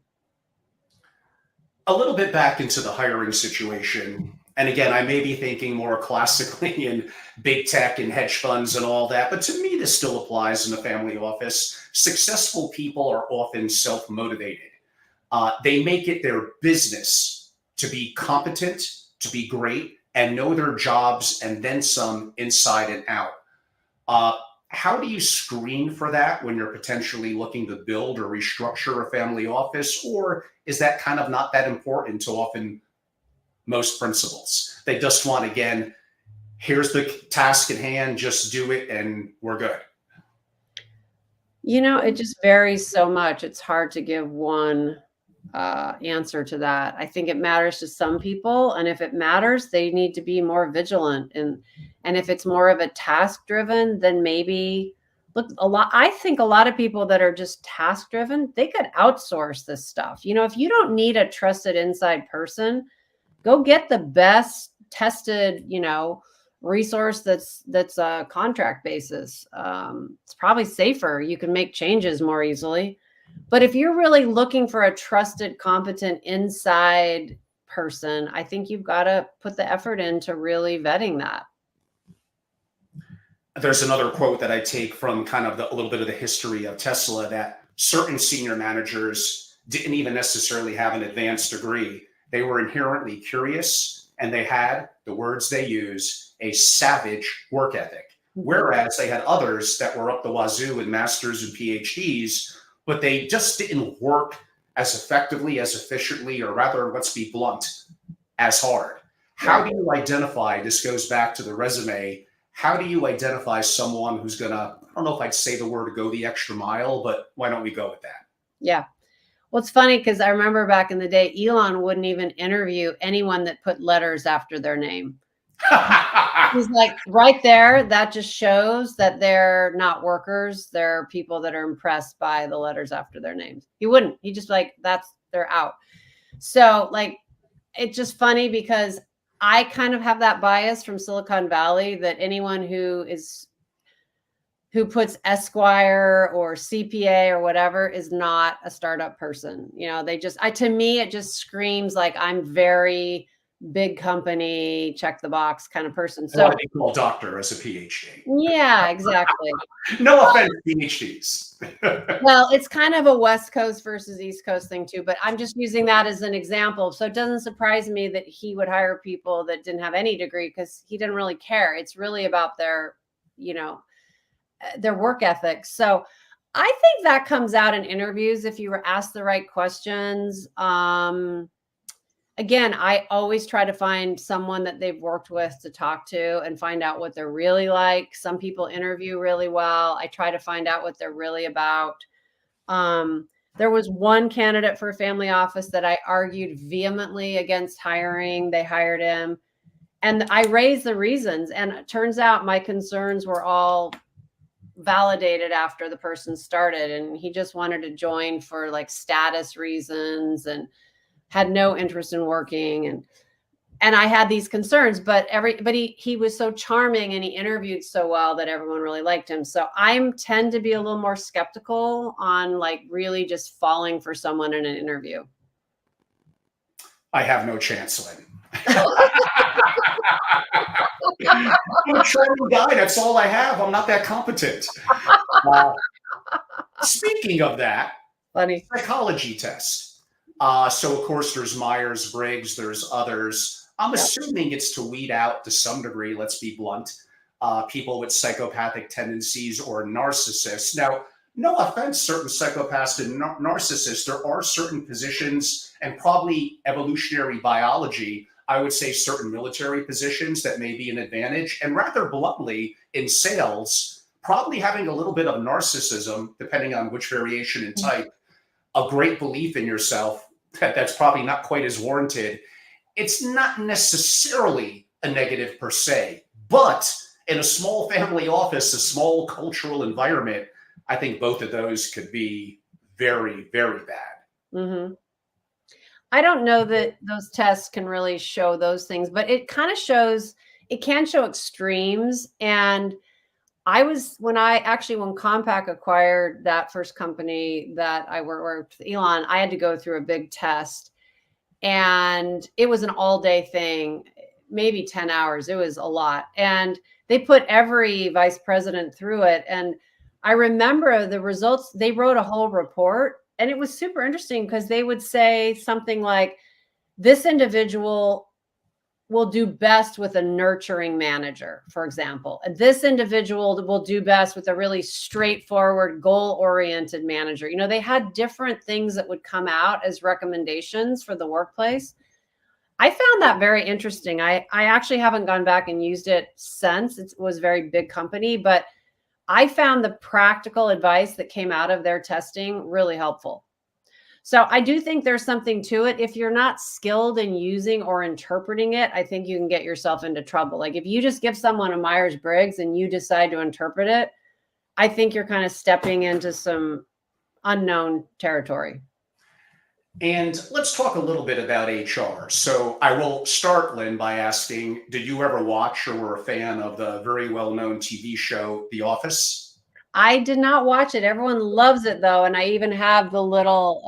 A little bit back into the hiring situation. And again, I may be thinking more classically in big tech and hedge funds and all that, but to me, this still applies in the family office. Successful people are often self-motivated. They make it their business to be competent, to be great, and know their jobs and then some inside and out. How do you screen for that when you're potentially looking to build or restructure a family office? Or is that kind of not that important to often most principals? They just want, again, here's the task at hand, just do it and we're good. It just varies so much. It's hard to give one answer to that. I think it matters to some people, and if it matters, they need to be more vigilant. And if it's more of a task driven, then maybe I think a lot of people that are just task driven, they could outsource this stuff. If you don't need a trusted inside person, go get the best tested, resource that's a contract basis. It's probably safer. You can make changes more easily. But if you're really looking for a trusted, competent inside person, I think you've got to put the effort into really vetting that. There's another quote that I take from kind of a little bit of the history of Tesla, that certain senior managers didn't even necessarily have an advanced degree. They were inherently curious, and they had, the words they use, a savage work ethic. Whereas they had others that were up the wazoo with masters and PhDs, but they just didn't work as effectively, as efficiently, or rather, let's be blunt, as hard. How do you identify, this goes back to the resume, how do you identify someone who's going to, I don't know if I'd say the word go the extra mile, but why don't we go with that? Yeah. Well, it's funny because I remember back in the day, Elon wouldn't even interview anyone that put letters after their name. He's like, right there, that just shows that they're not workers. They're people that are impressed by the letters after their names. He wouldn't. He just like, they're out. So like, it's just funny because I kind of have that bias from Silicon Valley that anyone who puts Esquire or CPA or whatever is not a startup person. You know, to me, it just screams like I'm very big company, check the box kind of person. So I want to be called doctor as a PhD. Yeah, exactly. No offense, PhDs. Well, it's kind of a West Coast versus East Coast thing too, but I'm just using that as an example. So it doesn't surprise me that he would hire people that didn't have any degree because he didn't really care. It's really about their, their work ethic. So I think that comes out in interviews if you were asked the right questions. Again, I always try to find someone that they've worked with to talk to and find out what they're really like. Some people interview really well. I try to find out what they're really about. There was one candidate for a family office that I argued vehemently against hiring. They hired him. And I raised the reasons. And it turns out my concerns were all validated after the person started. And he just wanted to join for like status reasons and had no interest in working. And I had these concerns, but he was so charming and he interviewed so well that everyone really liked him. So I tend to be a little more skeptical on like really just falling for someone in an interview. I have no chance, Lyn. I'm a charming guy. That's all I have. I'm not that competent. Speaking of that, Funny psychology test. So of course there's Myers-Briggs, there's others. I'm assuming it's to weed out to some degree, let's be blunt, people with psychopathic tendencies or narcissists. Now, no offense, certain psychopaths and narcissists, there are certain positions and probably evolutionary biology, I would say certain military positions that may be an advantage. And rather bluntly, in sales, probably having a little bit of narcissism, depending on which variation and type, a great belief in yourself, that's probably not quite as warranted. It's not necessarily a negative per se, but in a small family office, a small cultural environment, I think both of those could be very, very bad. Mm-hmm. I don't know that those tests can really show those things, but it kind of it can show extremes. And when Compaq acquired that first company that I worked with Elon, I had to go through a big test and it was an all day thing, maybe 10 hours. It was a lot. And they put every vice president through it. And I remember the results, they wrote a whole report and it was super interesting because they would say something like, this individual will do best with a nurturing manager, for example. And this individual will do best with a really straightforward, goal-oriented manager. You know, they had different things that would come out as recommendations for the workplace. I found that very interesting. I actually haven't gone back and used it since. It was a very big company, but I found the practical advice that came out of their testing really helpful. So I do think there's something to it. If you're not skilled in using or interpreting it, I think you can get yourself into trouble. Like if you just give someone a Myers-Briggs and you decide to interpret it, I think you're kind of stepping into some unknown territory. And let's talk a little bit about HR. So I will start, Lyn, by asking, did you ever watch or were a fan of the very well-known TV show, The Office? I did not watch it. Everyone loves it though. And I even have the little,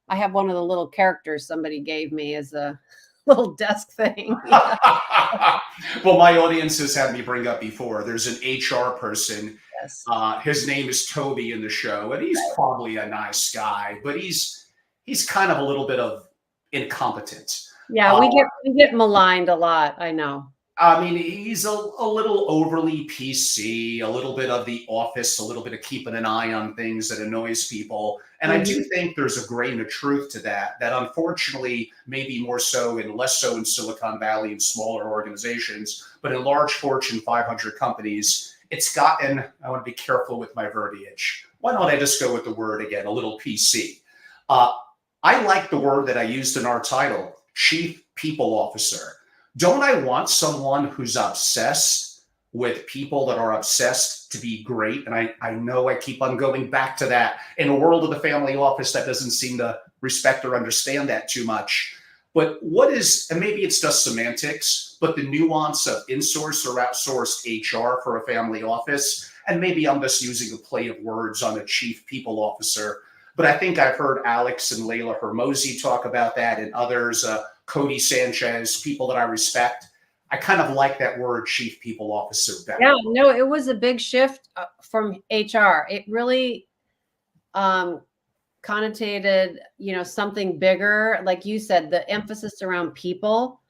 I have one of the little characters somebody gave me as a little desk thing. Well, my audience has had me bring up before. There's an HR person. Yes. His name is Toby in the show, and he's probably a nice guy, but he's kind of a little bit of incompetent. Yeah, we get maligned a lot. I know. I mean, he's a little overly PC, a little bit of the office, a little bit of keeping an eye on things that annoys people. And I do Mhm. think there's a grain of truth to that, that unfortunately, maybe more so and less so in Silicon Valley and smaller organizations, but in large Fortune 500 companies, it's gotten, I want to be careful with my verbiage. Why don't I just go with the word again, a little PC? Uh, I like the word that I used in our title, Chief People Officer. Don't I want someone who's obsessed with people that are obsessed to be great? And I know I keep on going back to that. In a world of the family office, that doesn't seem to respect or understand that too much. But what is, and maybe it's just semantics, but the nuance of insourced or outsourced HR for a family office, and maybe I'm just using a play of words on a chief people officer. But I think I've heard Alex and Layla Hermosi talk about that and others. Cody Sanchez, people that I respect. I kind of like that word chief people officer better. Yeah, no, it was a big shift from HR. It really connotated, something bigger. Like you said, the emphasis around people,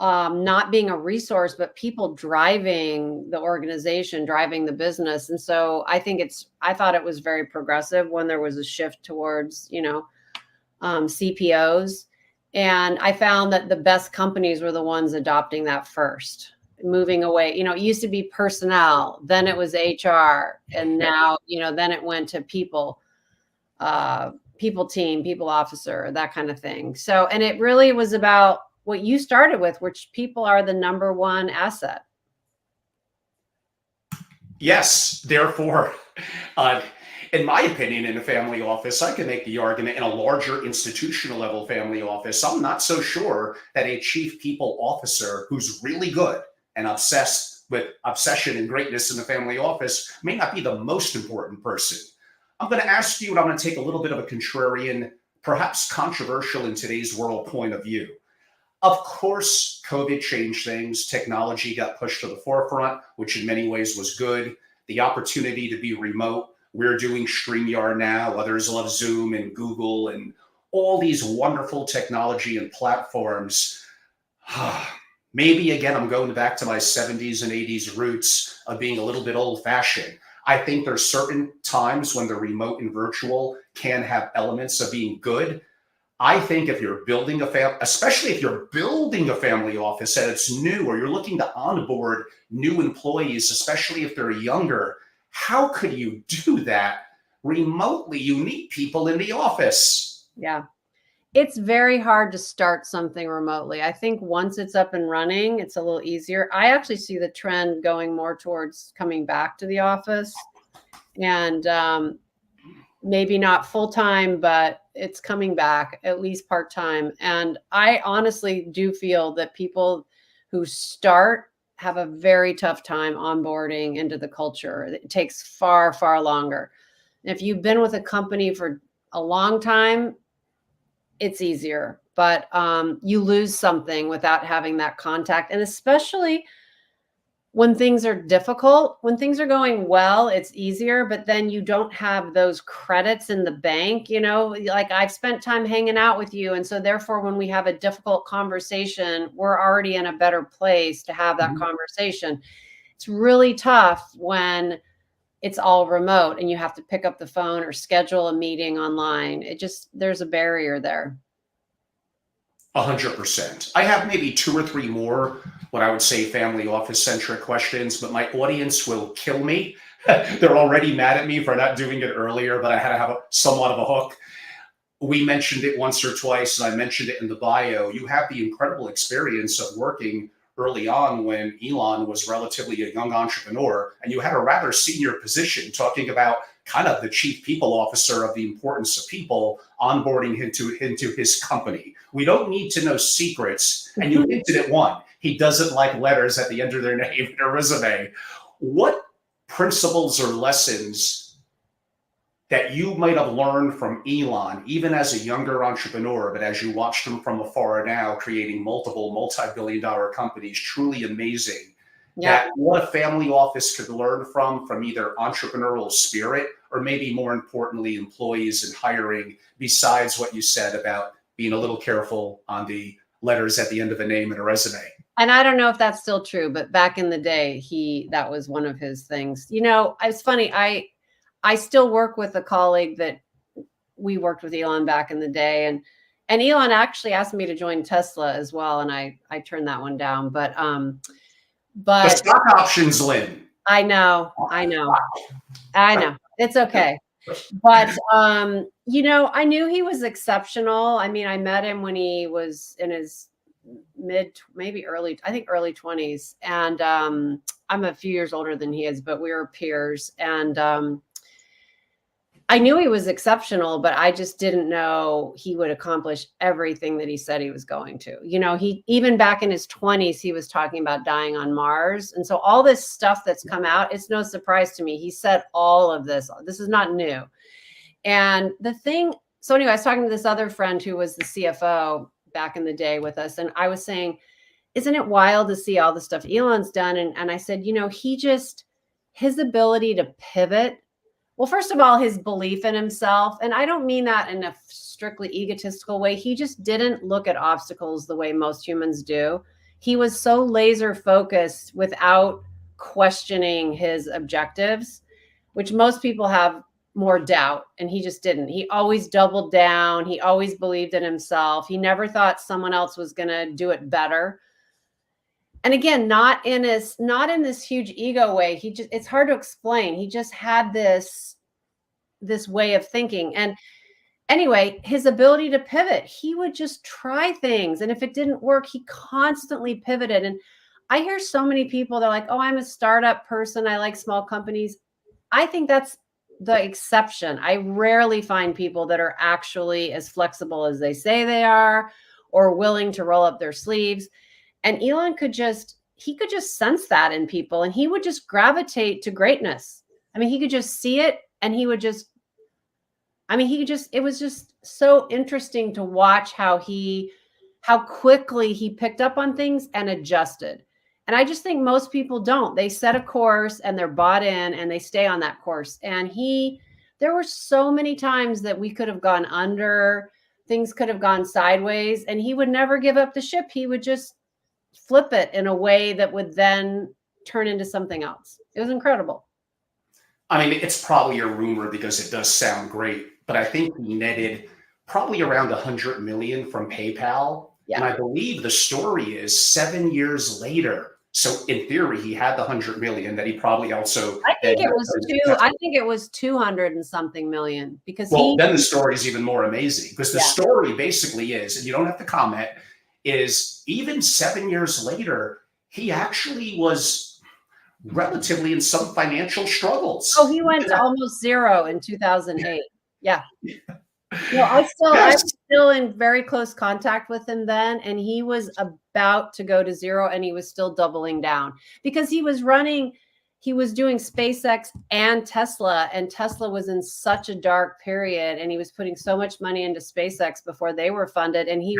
not being a resource, but people driving the organization, driving the business. And so I thought it was very progressive when there was a shift towards, CPOs. And I found that the best companies were the ones adopting that first, moving away. It used to be personnel, then it was HR, and now, then it went to people, people team, people officer, that kind of thing. So, and it really was about what you started with, which people are the number one asset. Yes, therefore, uh, in my opinion, in a family office, I can make the argument in a larger institutional level family office. I'm not so sure that a chief people officer who's really good and obsessed with obsession and greatness in the family office may not be the most important person. I'm going to ask you, and I'm going to take a little bit of a contrarian, perhaps controversial in today's world point of view. Of course, COVID changed things. Technology got pushed to the forefront, which in many ways was good. The opportunity to be remote. We're doing StreamYard now. Others love Zoom and Google and all these wonderful technology and platforms. Maybe again, I'm going back to my 70s and 80s roots of being a little bit old fashioned. I think there's certain times when the remote and virtual can have elements of being good. I think if you're building a family, especially if you're building a family office and it's new, or you're looking to onboard new employees, especially if they're younger, how could you do that remotely? You need people in the office. Yeah. It's very hard to start something remotely. I think once it's up and running, it's a little easier. I actually see the trend going more towards coming back to the office, and maybe not full time, but it's coming back, at least part time. And I honestly do feel that people who start have a very tough time onboarding into the culture. It takes far, far longer. If you've been with a company for a long time, it's easier, but you lose something without having that contact. And especially when things are difficult, when things are going well, it's easier, but then you don't have those credits in the bank, like I've spent time hanging out with you. And so therefore, when we have a difficult conversation, we're already in a better place to have that conversation. It's really tough when it's all remote and you have to pick up the phone or schedule a meeting online. There's a barrier there. 100%. I have maybe two or three more, what I would say family office centric questions, but my audience will kill me. They're already mad at me for not doing it earlier, but I had to have somewhat of a hook. We mentioned it once or twice, and I mentioned it in the bio. You have the incredible experience of working early on when Elon was relatively a young entrepreneur, and you had a rather senior position talking about kind of the chief people officer of the importance of people onboarding into his company. We don't need to know secrets. And you hinted at one. He doesn't like letters at the end of their name in a resume. What principles or lessons that you might have learned from Elon, even as a younger entrepreneur, but as you watched him from afar now, creating multiple multi-billion-dollar companies, truly amazing, Yeah. that what a family office could learn from either entrepreneurial spirit or maybe more importantly, employees and hiring, besides what you said about being a little careful on the letters at the end of a name and a resume? And I don't know if that's still true, but back in the day, that was one of his things. It's funny. I still work with a colleague that we worked with Elon back in the day, and Elon actually asked me to join Tesla as well, and I turned that one down. But The stock options, Lyn. I know. It's okay. But I knew he was exceptional. I mean, I met him when he was in his maybe early 20s, and I'm a few years older than he is, but we were peers, and I knew he was exceptional, but I just didn't know he would accomplish everything that he said he was going to. He even back in his 20s, he was talking about dying on Mars. And so all this stuff that's come out, it's no surprise to me. He said all of this. This is not new. And so anyway, I was talking to this other friend who was the CFO back in the day with us. And I was saying, isn't it wild to see all the stuff Elon's done? And I said, his ability to pivot. Well, first of all, his belief in himself, and I don't mean that in a strictly egotistical way. He just didn't look at obstacles the way most humans do. He was so laser focused without questioning his objectives, which most people have more doubt, and he just didn't. He always doubled down. He always believed in himself. He never thought someone else was going to do it better. And again, not in this huge ego way. It's hard to explain. He just had this way of thinking. And anyway, his ability to pivot, he would just try things. And if it didn't work, he constantly pivoted. And I hear so many people, they're like, oh, I'm a startup person. I like small companies. I think that's the exception. I rarely find people that are actually as flexible as they say they are, or willing to roll up their sleeves. And Elon could just sense that in people, and he would just gravitate to greatness. I mean, he could just see it, and it was just so interesting to watch how quickly he picked up on things and adjusted. And I just think most people don't. They set a course and they're bought in and they stay on that course. And there were so many times that we could have gone under, things could have gone sideways, and he would never give up the ship. He would just flip it in a way that would then turn into something else. It was incredible. I mean, it's probably a rumor because it does sound great, but I think he netted probably around 100 million from PayPal. Yeah. And I believe the story is 7 years later. So in theory, he had the 100 million that he probably also. I think it was 200 and something million because then the story is even more amazing because the story basically is, and you don't have to comment, is even 7 years later, he actually was relatively in some financial struggles. Oh, he went to almost zero in 2008. Yeah. I'm still in very close contact with him then, and he was about to go to zero, and he was still doubling down because he was doing SpaceX and Tesla was in such a dark period, and he was putting so much money into SpaceX before they were funded, and he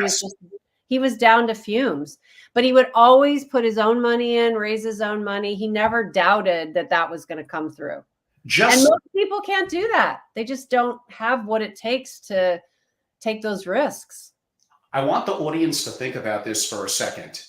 was down to fumes, but he would always put his own money in, raise his own money. He never doubted that was going to come through. And most people can't do that. They just don't have what it takes to take those risks. I want the audience to think about this for a second.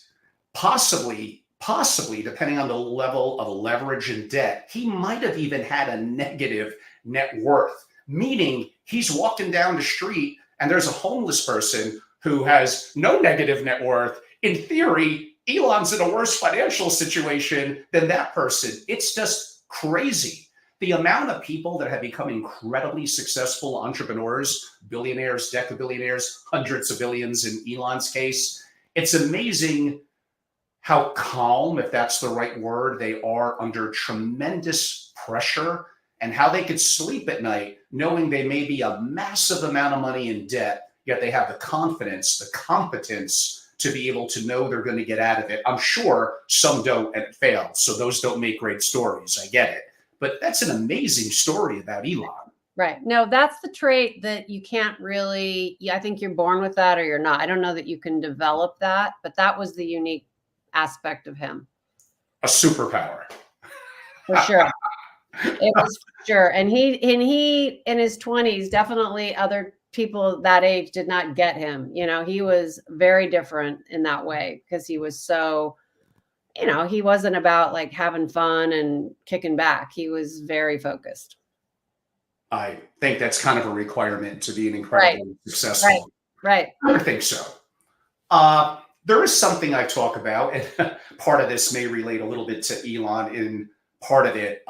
Possibly, depending on the level of leverage and debt, he might have even had a negative net worth, meaning he's walking down the street and there's a homeless person who has no negative net worth. In theory, Elon's in a worse financial situation than that person. It's just crazy. The amount of people that have become incredibly successful entrepreneurs, billionaires, decabillionaires, hundreds of billions in Elon's case, it's amazing how calm, if that's the right word, they are under tremendous pressure and how they could sleep at night knowing they may be a massive amount of money in debt, yet they have the confidence, the competence to be able to know they're going to get out of it. I'm sure some don't and it fails, so those don't make great stories. I get it. But that's an amazing story about Elon. Right. No, that's the trait that you can't really, I think you're born with that or you're not. I don't know that you can develop that, but that was the unique aspect of him. A superpower. For sure. It was for sure. And he in his 20s, definitely other people that age did not get him. He was very different in that way because he was so, he wasn't about like having fun and kicking back. He was very focused. I think that's kind of a requirement to being Right, incredibly right, successful. right. I would think so. There is something I talk about, and part of this may relate a little bit to Elon in part of it.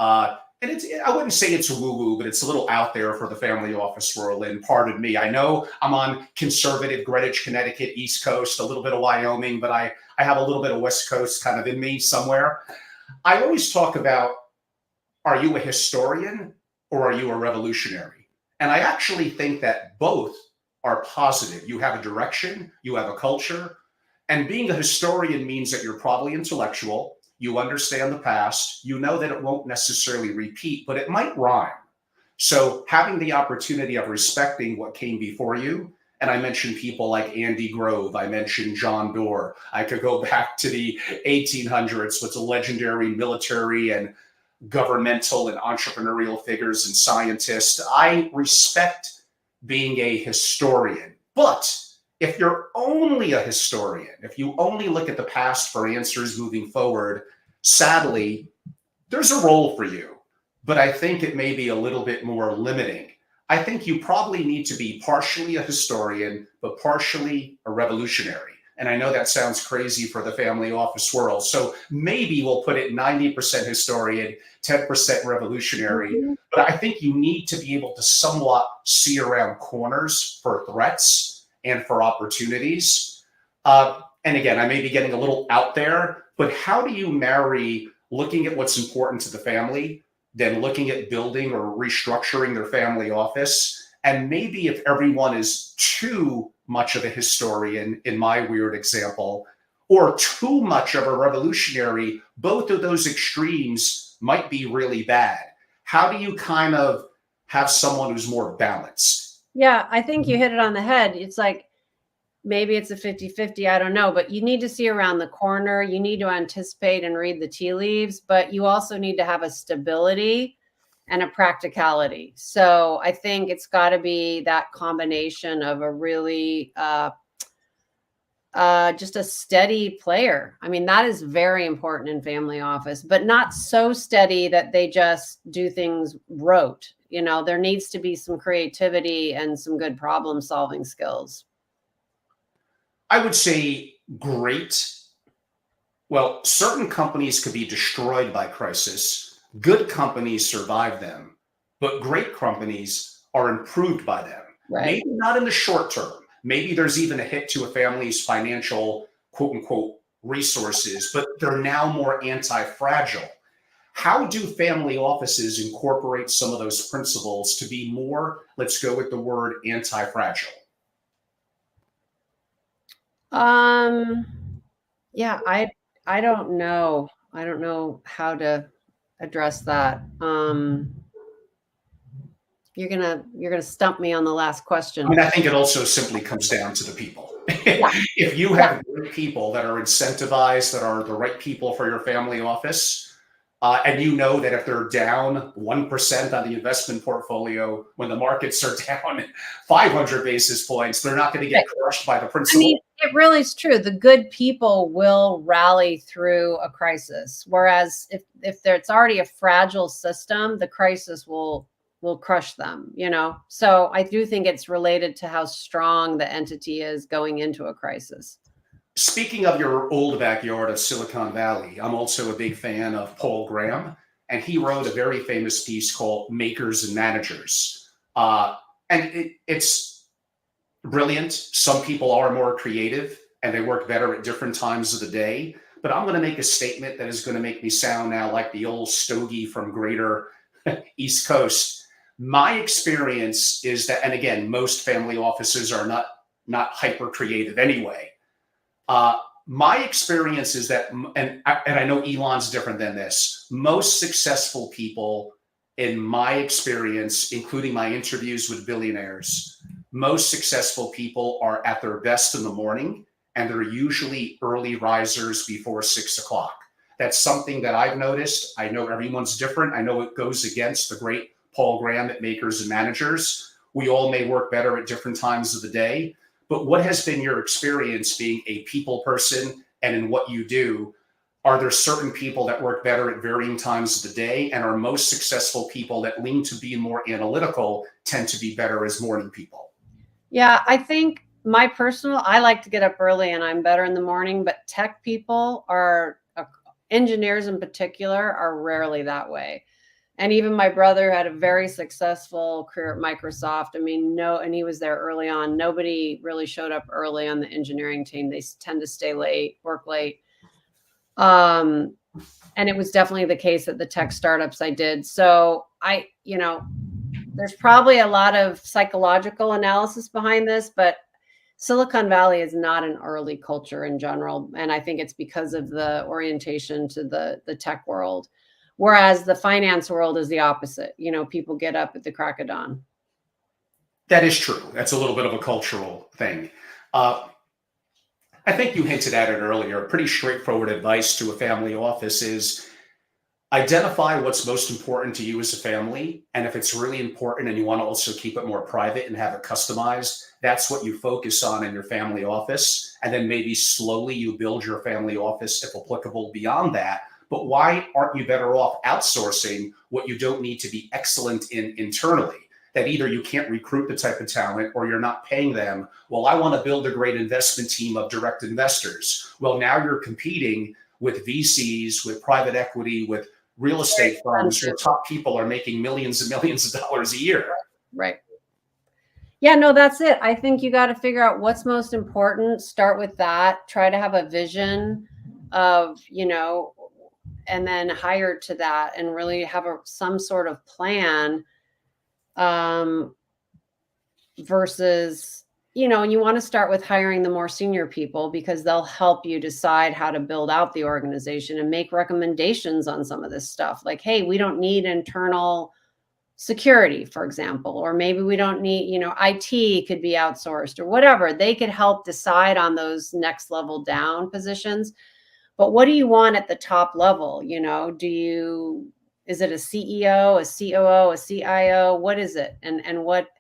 And I wouldn't say it's woo-woo, but it's a little out there for the family office world. And pardon me, I know I'm on conservative Greenwich, Connecticut, East Coast, a little bit of Wyoming, but I have a little bit of West Coast kind of in me somewhere. I always talk about, are you a historian or are you a revolutionary? And I actually think that both are positive. You have a direction, you have a culture, and being a historian means that you're probably intellectual, you understand the past, you know that it won't necessarily repeat, but it might rhyme. So having the opportunity of respecting what came before you, and I mentioned people like Andy Grove, I mentioned John Doerr, I could go back to the 1800s with the legendary military and governmental and entrepreneurial figures and scientists. I respect being a historian. But if you're only a historian, if you only look at the past for answers moving forward, sadly, there's a role for you. But I think it may be a little bit more limiting. I think you probably need to be partially a historian, but partially a revolutionary. And I know that sounds crazy for the family office world. So maybe we'll put it 90% historian, 10% revolutionary. Mhm. But I think you need to be able to somewhat see around corners for threats and for opportunities. And again, I may be getting a little out there, but how do you marry looking at what's important to the family, then looking at building or restructuring their family office? And maybe if everyone is too much of a historian, in my weird example, or too much of a revolutionary, both of those extremes might be really bad. How do you kind of have someone who's more balanced? Yeah, I think you hit it on the head. It's like, maybe it's a 50-50, I don't know, but you need to see around the corner. You need to anticipate and read the tea leaves, but you also need to have a stability and a practicality. So I think it's got to be that combination of a really just a steady player. I mean, that is very important in family office, but not so steady that they just do things rote. There needs to be some creativity and some good problem solving skills. I would say great. Well, certain companies could be destroyed by crisis. Good companies survive them, but great companies are improved by them. Right. Maybe not in the short term. Maybe there's even a hit to a family's financial, quote unquote, resources, but they're now more anti-fragile. How do family offices incorporate some of those principles to be more, let's go with the word, anti-fragile? Yeah, I don't know. I don't know how to address that. You're gonna stump me on the last I question. mean, I think it also simply comes down to the people. Yeah. If you have great people that are incentivized, that are the right people for your family office, and you know that if they're down 1% on the investment portfolio, when the markets are down 500 basis points, they're not going to get crushed by the I principal. mean, it really is true. The good people will rally through a crisis, whereas if it's already a fragile system, the crisis will crush them. So I do think it's related to how strong the entity is going into a crisis. Speaking of your old backyard of Silicon Valley, I'm also a big fan of Paul Graham, and he wrote a very famous piece called Makers and Managers. And it's brilliant. Some people are more creative and they work better at different times of the day. But I'm going to make a statement that is going to make me sound now like the old stogie from greater East Coast. My experience is that, and again, most family offices are not hyper creative anyway. My experience is that, and I know Elon's different than this, most successful people, in my experience, including my interviews with billionaires, most successful people are at their best in the morning, and they're usually early risers before 6 o'clock. That's something that I've noticed. I know everyone's different. I know it goes against the great Paul Graham at Makers and Managers. We all may work better at different times of the day. But what has been your experience being a people person and in what you do? Are there certain people that work better at varying times of the day, and are most successful people that lean to be more analytical tend to be better as morning people? Yeah, I think I like to get up early and I'm better in the morning, but tech people engineers in particular are rarely that way. And even my brother had a very successful career at Microsoft. I mean, no, and he was there early on. Nobody really showed up early on the engineering team. They tend to stay late, work late. And it was definitely the case at the tech startups I did. So there's probably a lot of psychological analysis behind this, but Silicon Valley is not an early culture in general. And I think it's because of the orientation to the tech world. Whereas the finance world is the opposite. People get up at the crack of dawn. That is true. That's a little bit of a cultural thing. I think you hinted at it earlier. Pretty straightforward advice to a family office is identify what's most important to you as a family. And if it's really important and you want to also keep it more private and have it customized, that's what you focus on in your family office. And then maybe slowly you build your family office, if applicable, beyond that. But why aren't you better off outsourcing what you don't need to be excellent in internally? That either you can't recruit the type of talent or you're not paying them. Well, I want to build a great investment team of direct investors. Well, now you're competing with VCs, with private equity, with real estate firms where top people are making millions and millions of dollars a year. Right. Yeah, no, that's it. I think you got to figure out what's most important. Start with that. Try to have a vision of, and then hire to that and really have some sort of plan versus, and you want to start with hiring the more senior people because they'll help you decide how to build out the organization and make recommendations on some of this stuff. Like, hey, we don't need internal security, for example, or maybe we don't need, IT could be outsourced or whatever. They could help decide on those next level down positions. But what do you want at the top level? Is it a CEO, a COO, a CIO? What is it? And what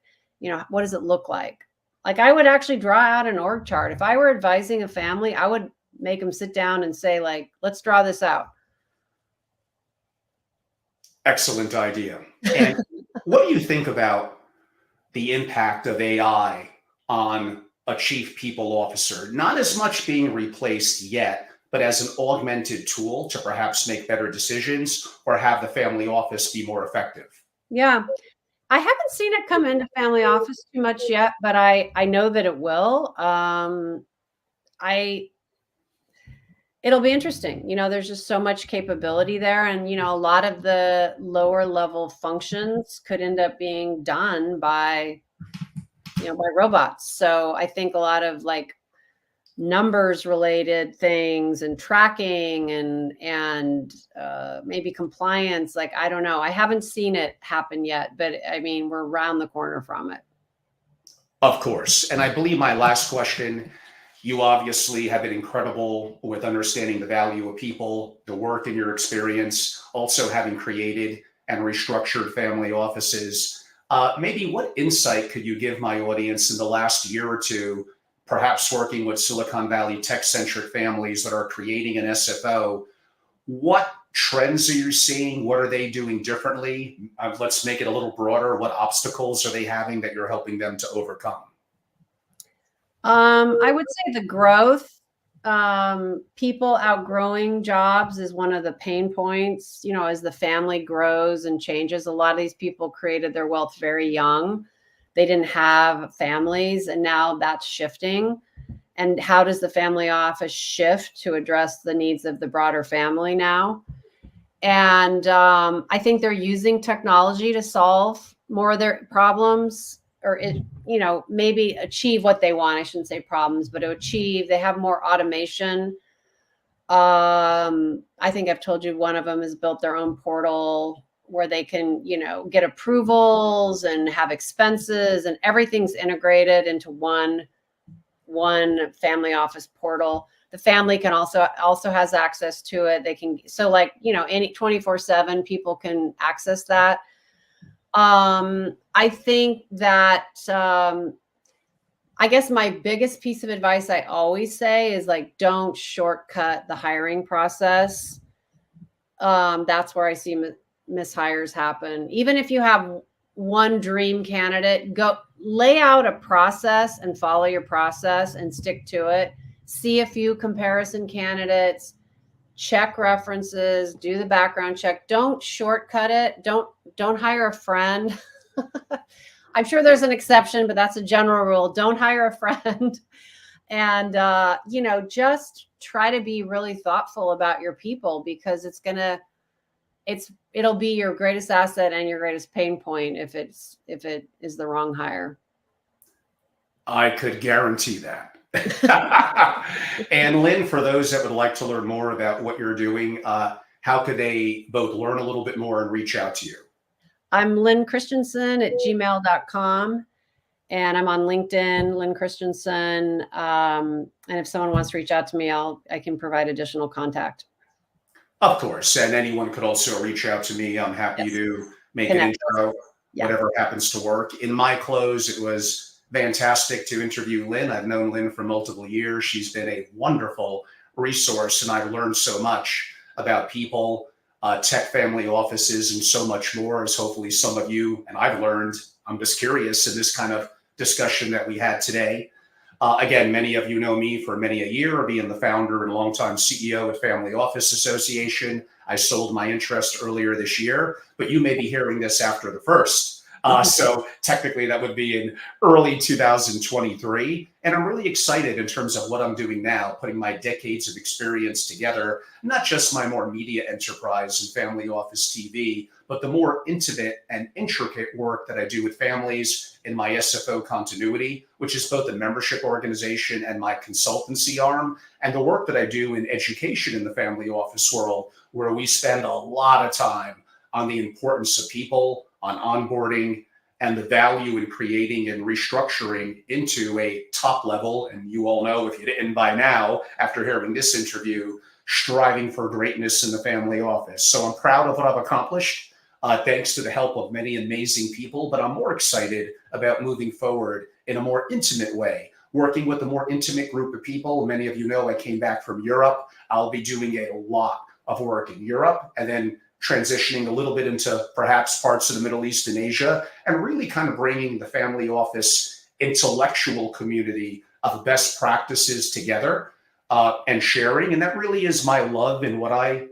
does it look like? Like I would actually draw out an org chart. If I were advising a family, I would make them sit down and say, like, let's draw this out. Excellent idea. And what do you think about the impact of AI on a chief people officer? Not as much being replaced yet, but as an augmented tool to perhaps make better decisions or have the family office be more effective? Yeah. I haven't seen it come into family office too much yet, but I know that it will. It'll be interesting. There's just so much capability there. And, a lot of the lower level functions could end up being done by robots. So I think a lot of like numbers related things and tracking and maybe compliance. Like, I don't know. I haven't seen it happen yet, but I mean, we're around the corner from it. Of course. And I believe my last question, you obviously have been incredible with understanding the value of people, the work in your experience, also having created and restructured family offices. Maybe what insight could you give my audience in the last year or two, perhaps working with Silicon Valley tech-centric families that are creating an SFO? What trends are you seeing? What are they doing differently? Let's make it a little broader. What obstacles are they having that you're helping them to overcome? I would say the growth, people outgrowing jobs is one of the pain points. As the family grows and changes, a lot of these people created their wealth very young. They didn't have families, and now that's shifting. And how does the family office shift to address the needs of the broader family now? And I think they're using technology to solve more of their problems, or maybe achieve what they want. I shouldn't say problems, but to achieve, they have more automation. I think I've told you one of them has built their own portal where they can, get approvals and have expenses, and everything's integrated into one family office portal. The family can also has access to it. They can, so like, any 24/7 people can access that. I think that I guess my biggest piece of advice I always say is like, don't shortcut the hiring process. That's where I see mishires happen. Even if you have one dream candidate, go lay out a process and follow your process and stick to it. See a few comparison candidates, check references, do the background check. Don't shortcut it. Don't hire a friend. I'm sure there's an exception, but that's a general rule. Don't hire a friend. And just try to be really thoughtful about your people, because it'll be your greatest asset and your greatest pain point if it is the wrong hire. I could guarantee that. And Lyn, for those that would like to learn more about what you're doing, how could they both learn a little bit more and reach out to you? I'm Lyn Christensen at gmail.com. And I'm on LinkedIn, Lyn Christensen. And if someone wants to reach out to me, I can provide additional contact. Of course. And anyone could also reach out to me. I'm happy to make an intro, whatever happens to work. In my close, it was fantastic to interview Lyn. I've known Lyn for multiple years. She's been a wonderful resource, and I've learned so much about people, tech family offices, and so much more, as hopefully some of you and I've learned. I'm just curious in this kind of discussion that we had today. Again, many of you know me for many a year, being the founder and longtime CEO at Family Office Association. I sold my interest earlier this year, but you may be hearing this after the first. So technically that would be in early 2023. And I'm really excited in terms of what I'm doing now, putting my decades of experience together, not just my more media enterprise and family office TV, but the more intimate and intricate work that I do with families in my SFO continuity, which is both a membership organization and my consultancy arm, and the work that I do in education in the family office world, where we spend a lot of time on the importance of people, on onboarding, and the value in creating and restructuring into a top level. And you all know, if you didn't by now, after hearing this interview, striving for greatness in the family office. So I'm proud of what I've accomplished, thanks to the help of many amazing people, but I'm more excited about moving forward in a more intimate way, working with a more intimate group of people. Many of you know I came back from Europe. I'll be doing a lot of work in Europe, and then transitioning a little bit into perhaps parts of the Middle East and Asia, and really kind of bringing the family office intellectual community of best practices together and sharing. And that really is my love and what I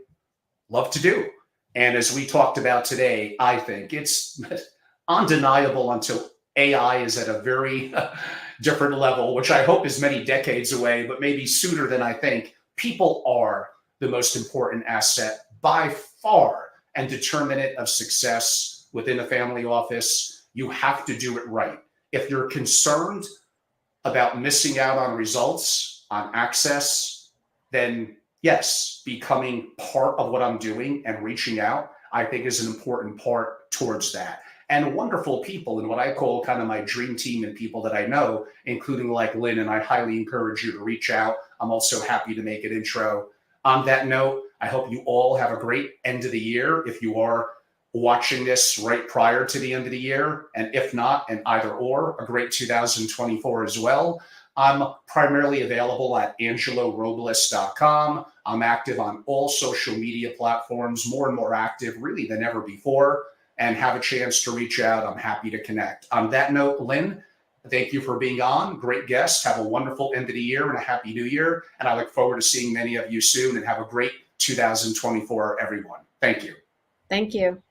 love to do. And as we talked about today, I think it's undeniable until AI is at a very different level, which I hope is many decades away, but maybe sooner than I think. People are the most important asset by far and determinant of success within a family office. You have to do it right. If you're concerned about missing out on results, on access, then yes, becoming part of what I'm doing and reaching out, I think is an important part towards that. And wonderful people in what I call kind of my dream team and people that I know, including like Lyn, and I highly encourage you to reach out. I'm also happy to make an intro. On that note, I hope you all have a great end of the year if you are watching this right prior to the end of the year. And if not, and either or, a great 2024 as well. I'm primarily available at angelorobles.com. I'm active on all social media platforms, more and more active really than ever before, and have a chance to reach out. I'm happy to connect. On that note, Lyn, thank you for being on. Great guest. Have a wonderful end of the year and a happy new year. And I look forward to seeing many of you soon, and have a great 2024, everyone. Thank you. Thank you.